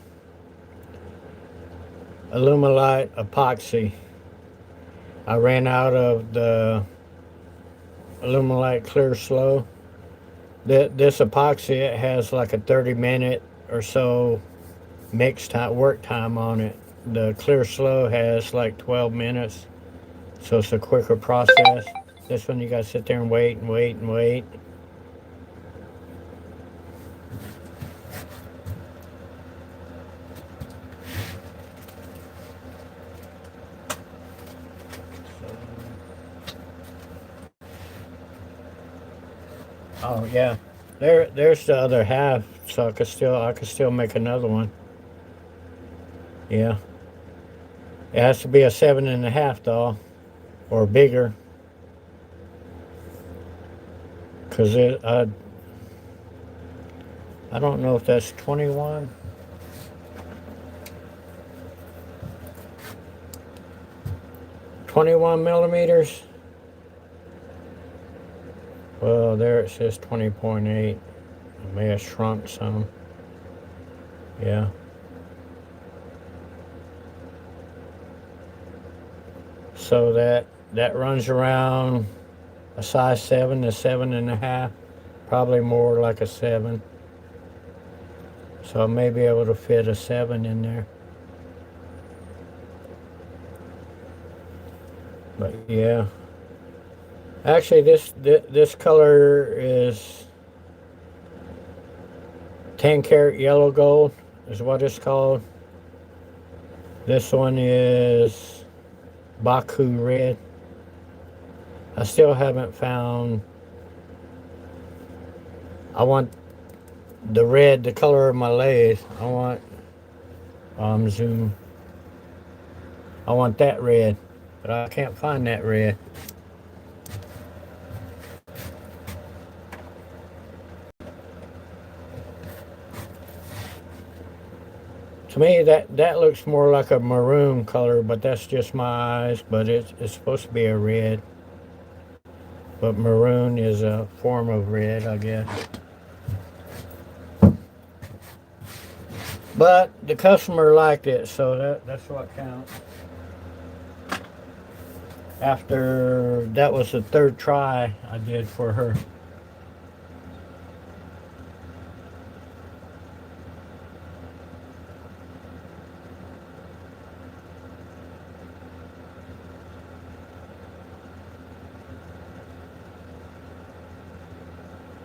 Alumilite epoxy. I ran out of the Alumilite Clear Slow. This epoxy, it has like a 30-minute or so mix time, work time on it. The Clear Slow has like 12 minutes, so it's a quicker process. This one you gotta sit there and wait and wait and wait. Oh yeah, there's the other half, so I could still make another one. Yeah, it has to be a 7.5 though, or bigger, cause I don't know if that's 21. 21 millimeters. Well, there it says 20.8. It may have shrunk some. Yeah. So that runs around a size 7 to 7.5. Probably more like a 7. So I may be able to fit a 7 in there. But yeah. Actually, this color is 10 karat yellow gold is what it's called. This one is Baku red. I still haven't found. I want the red, the color of my lathe. I want zoom. I want that red, but I can't find that red. To me, that looks more like a maroon color, but that's just my eyes. But it's supposed to be a red. But maroon is a form of red, I guess. But the customer liked it, so that's what counts. After that was the third try I did for her.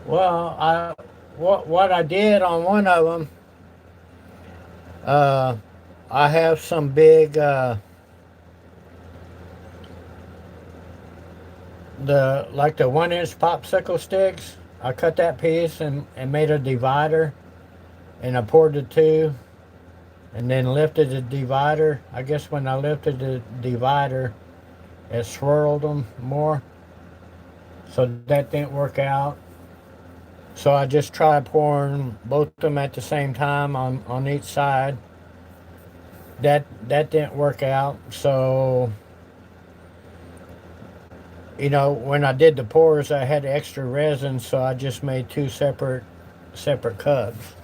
Well, what I did on one of them, I have some big the 1-inch popsicle sticks. I cut that piece and made a divider, and I poured the two, and then lifted the divider. I guess when I lifted the divider, it swirled them more, so that didn't work out. So I just tried pouring both of them at the same time on each side. That didn't work out. So You know, when I did the pours, I had extra resin, so I just made two separate cups.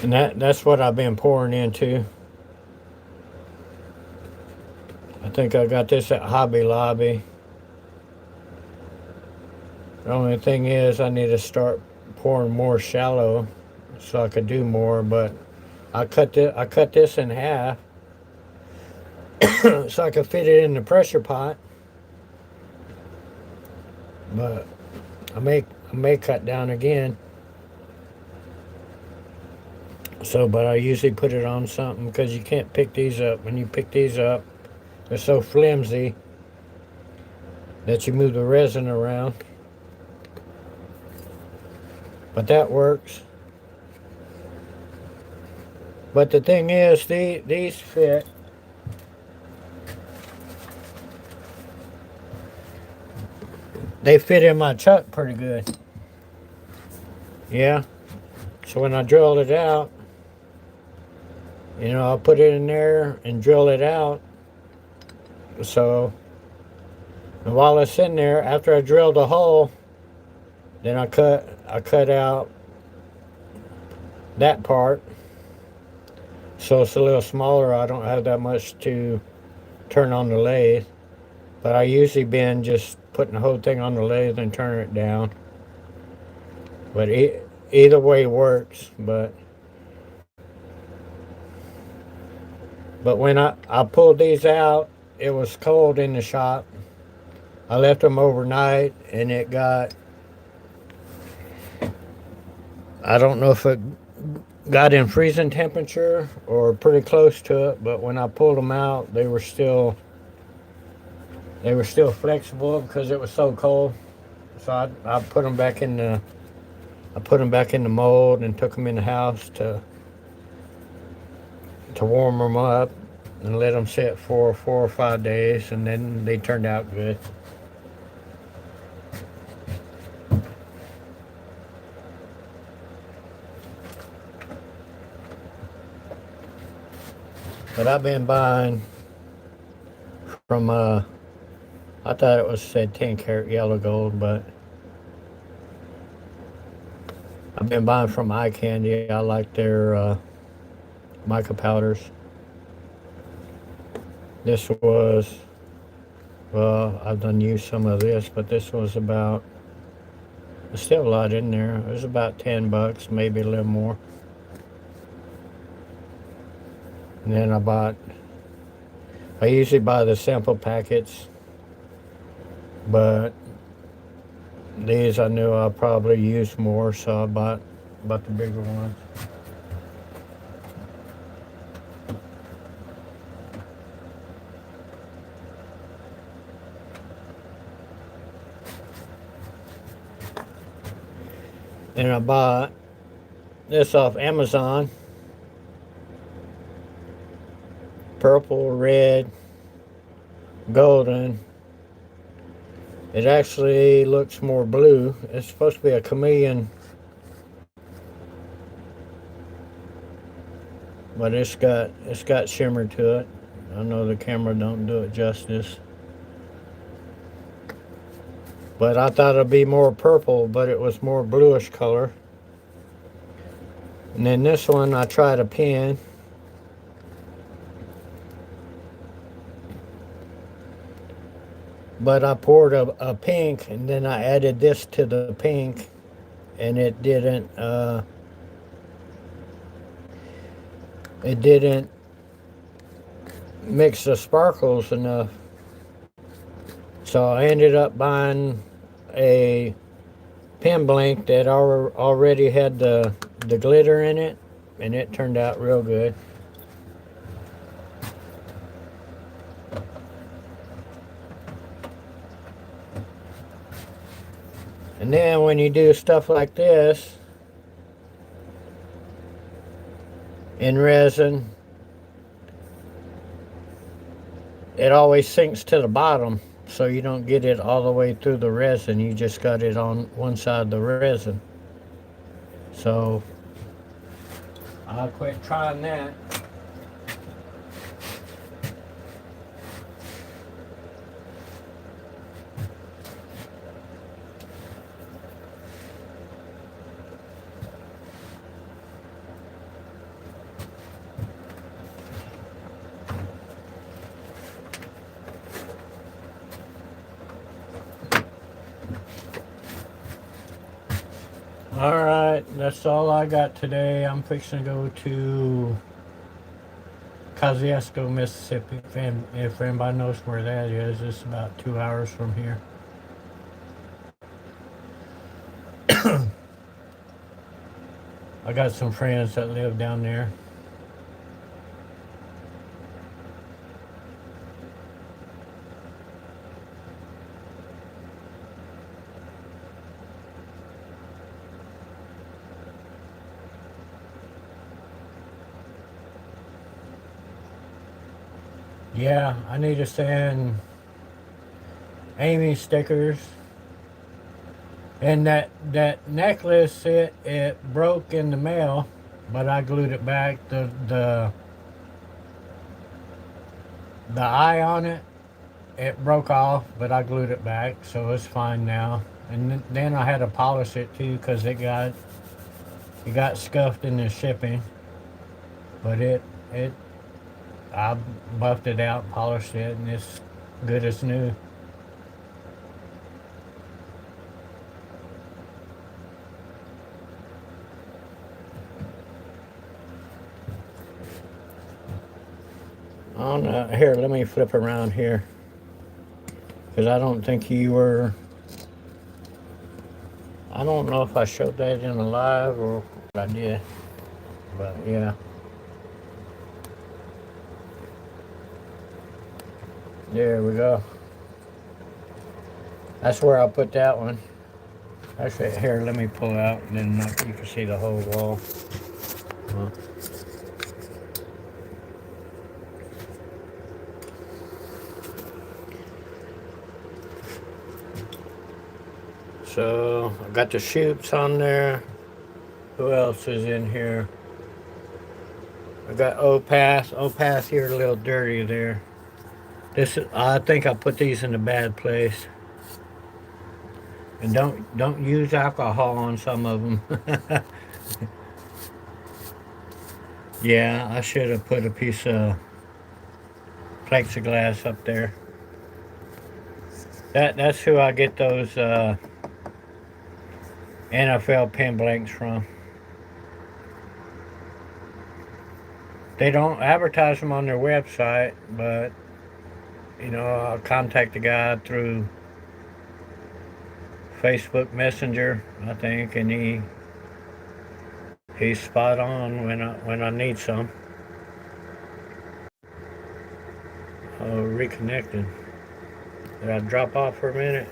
And that's what I've been pouring into. I think I got this at Hobby Lobby. The only thing is I need to start pouring more shallow so I could do more, but I cut this in half so I could fit it in the pressure pot. But I may cut down again. So, but I usually put it on something because you can't pick these up. When you pick these up, they're so flimsy that you move the resin around. But that works. But the thing is, these fit. They fit in my chuck pretty good. Yeah. So when I drilled it out, you know, I'll put it in there and drill it out. So and while it's in there, after I drilled a hole, then I cut out that part. So it's a little smaller. I don't have that much to turn on the lathe. But I usually been just putting the whole thing on the lathe and turning it down. But either way works. But when I pulled these out, it was cold in the shop. I left them overnight and it got, I don't know if it got in freezing temperature or pretty close to it, but when I pulled them out, they were still flexible because it was so cold. So I put them back in the I put them back in the mold and took them in the house to warm them up and let them sit for 4 or 5 days, and then they turned out good. But I've been buying from I thought it was said 10 karat yellow gold, but I've been buying from Eye Candy. I like their mica powders. This was, well, I've done used some of this, but this was about, there's still a lot in there. It was about $10, maybe a little more. And then I usually buy the sample packets, but these I knew I'll probably use more, so I bought the bigger ones. And I bought this off Amazon. Purple, red, golden. It actually looks more blue. It's supposed to be a chameleon, but it's got shimmer to it. I know the camera don't do it justice. But I thought it'd be more purple, but it was more bluish color. And then this one I tried a pen. But I poured a pink and then I added this to the pink, and it didn't mix the sparkles enough. So I ended up buying a pen blank that already had the glitter in it, and it turned out real good. And then when you do stuff like this in resin, it always sinks to the bottom. so you don't get it all the way through the resin. You just got it on one side of the resin. So I'll quit trying that. Alright, that's all I got today. I'm fixing to go to Kosciuszko, Mississippi. If anybody knows where that is, it's about 2 hours from here. I got some friends that live down there. Yeah, I need to send Amy stickers. And that necklace, it broke in the mail, but I glued it back. The eye on it, it broke off, but I glued it back, so it's fine now. And then I had to polish it too, because it got scuffed in the shipping. But I buffed it out, polished it, and it's good as new. On here, let me flip around here, because I don't think you were. I don't know if I showed that in the live or what I did, but yeah. There we go. That's where I put that one. Actually, here, let me pull out, and then you can see the whole wall. So I got the chutes on there. Who else is in here? I got O-Path. O-Path here a little dirty there. I think I put these in a bad place. And don't use alcohol on some of them. Yeah, I should have put a piece of plexiglass up there. That's who I get those NFL pin blanks from. They don't advertise them on their website, but I'll contact the guy through Facebook Messenger, I think, and he's spot on when I need some. Oh, reconnected. Did I drop off for a minute?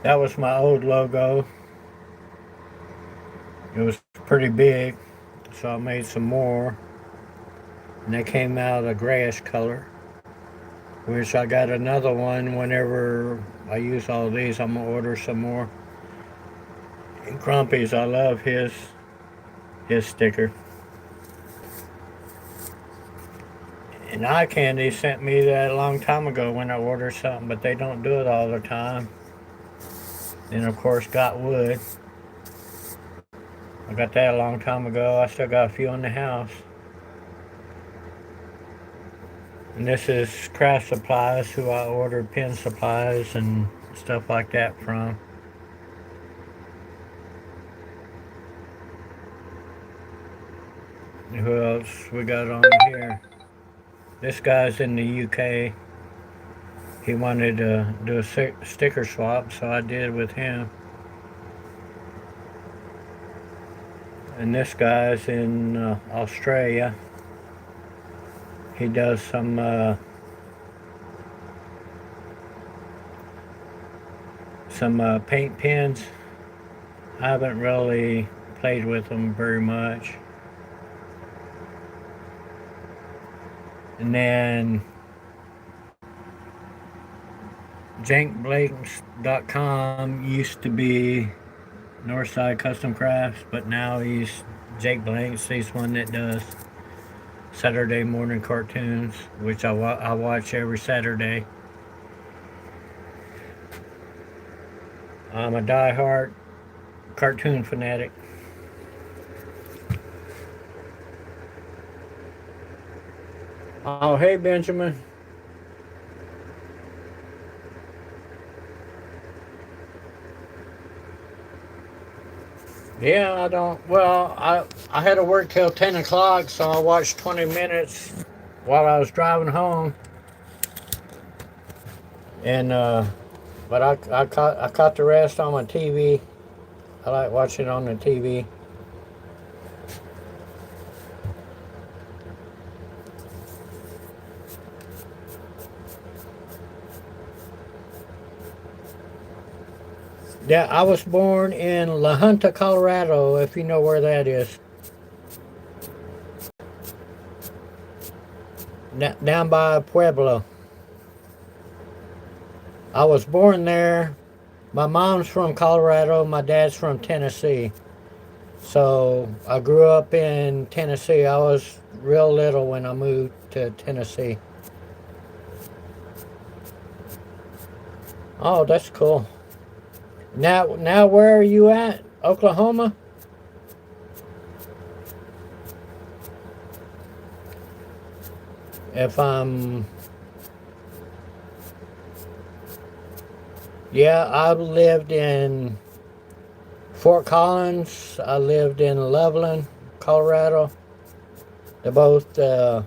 That was my old logo. It was pretty big, so I made some more. And they came out a grayish color. Which I got another one whenever I use all of these. I'm going to order some more. And Grumpy's, I love his sticker. And Eye Candy sent me that a long time ago when I ordered something, but they don't do it all the time. Then of course Got Wood. I got that a long time ago. I still got a few in the house. And this is Craft Supplies, who I ordered pen supplies and stuff like that from. Who else we got on here? This guy's in the UK. He wanted to do a sticker swap, so I did with him. And this guy's in Australia. He does some paint pens. I haven't really played with them very much. And then JakeBlanks.com used to be Northside Custom Crafts, but now he's Jake Blanks. He's one that does Saturday morning cartoons, which I watch every Saturday. I'm a diehard cartoon fanatic. Oh, hey, Benjamin. Yeah, I don't. Well, I had to work till 10 o'clock, so I watched 20 minutes while I was driving home, and but I caught the rest on my TV. I like watching it on the TV. Yeah, I was born in La Junta, Colorado. If you know where that is, down by Pueblo. I was born there. My mom's from Colorado. My dad's from Tennessee. So I grew up in Tennessee. I was real little when I moved to Tennessee. Oh, that's cool. Now, where are you at? Oklahoma? If I'm, yeah, I lived in Fort Collins. I lived in Loveland, Colorado. They both, the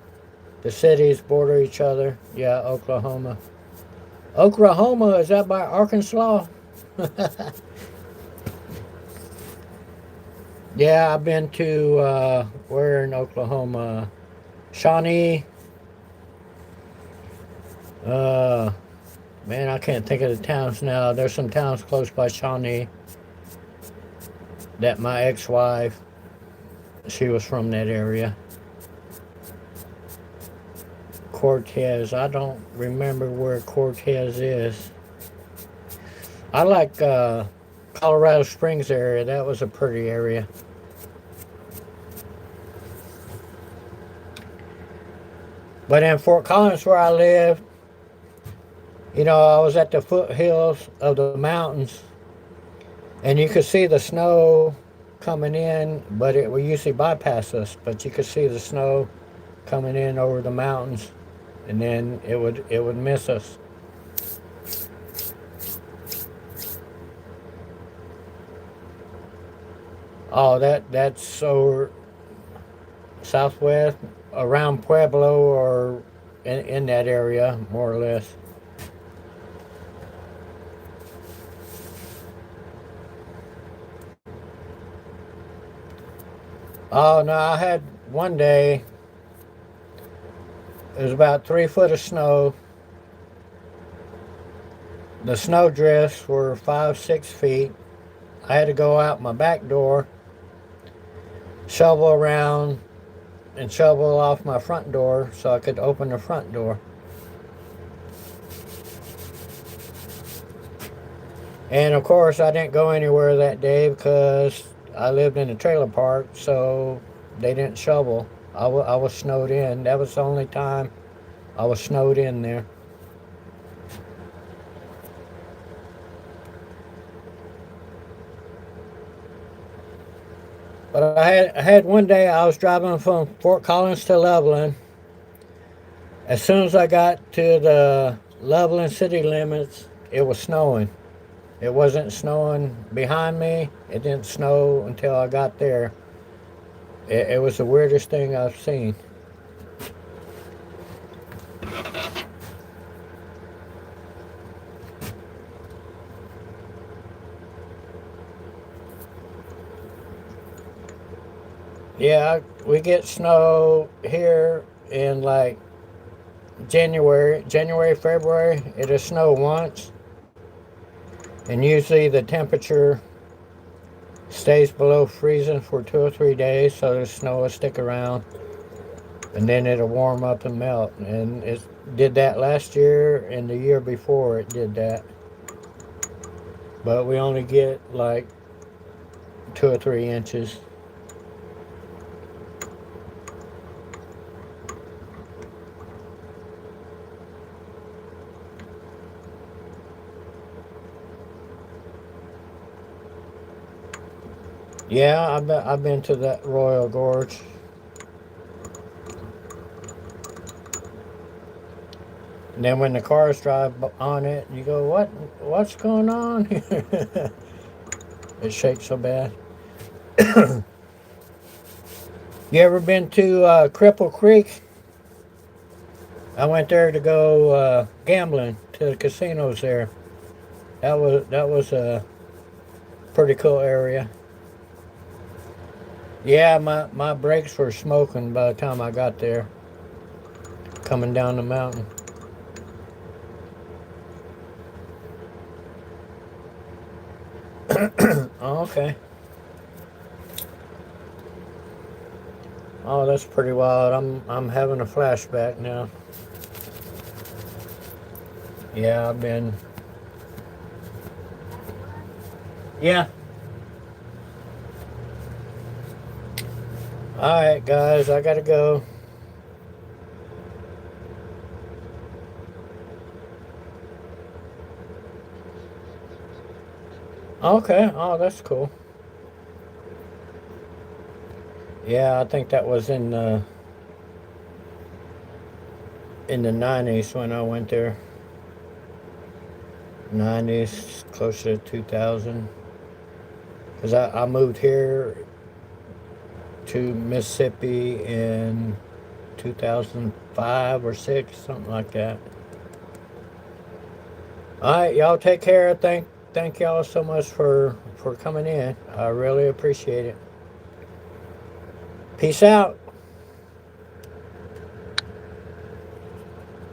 cities border each other. Yeah, Oklahoma. Oklahoma, is that by Arkansas? Yeah, I've been to, where in Oklahoma? Shawnee. Uh, Man, I can't think of the towns now. There's some towns close by Shawnee that my ex-wife, she was from that area. Cortez. I don't remember where Cortez is. I like Colorado Springs area. That was a pretty area. But in Fort Collins, where I lived, I was at the foothills of the mountains, and you could see the snow coming in, but it would usually bypass us. But you could see the snow coming in over the mountains, and then it would miss us. Oh, that's so southwest, around Pueblo, or in that area, more or less. Oh no, I had one day. It was about 3 foot of snow. The snow drifts were 5, 6 feet. I had to go out my back door, shovel around, and shovel off my front door so I could open the front door. And of course, I didn't go anywhere that day because I lived in a trailer park, so they didn't shovel. I was snowed in. That was the only time I was snowed in there. But I had one day I was driving from Fort Collins to Loveland. As soon as I got to the Loveland city limits, it was snowing. It wasn't snowing behind me. It didn't snow until I got there. It was the weirdest thing I've seen. Yeah, we get snow here in like January, February. It'll snow once, and usually the temperature stays below freezing for 2 or 3 days, so the snow will stick around. and then it'll warm up and melt. And it did that last year and the year before it did that. But we only get like 2 or 3 inches. Yeah, I've been to that Royal Gorge. And then when the cars drive on it, you go, what's going on here? It shakes so bad. You ever been to Cripple Creek? I went there to go gambling to the casinos there. That was a pretty cool area. Yeah, my brakes were smoking by the time I got there, coming down the mountain. Oh, okay. Oh, that's pretty wild. I'm having a flashback now. Yeah, I've been. Yeah. All right, guys, I gotta go. Okay. Oh, that's cool. Yeah, I think that was in the '90s when I went there. '90s, closer to 2000. Because I moved here to Mississippi in 2005 or 6, something like that. All right, y'all take care. Thank y'all so much for coming in. I really appreciate it. Peace out.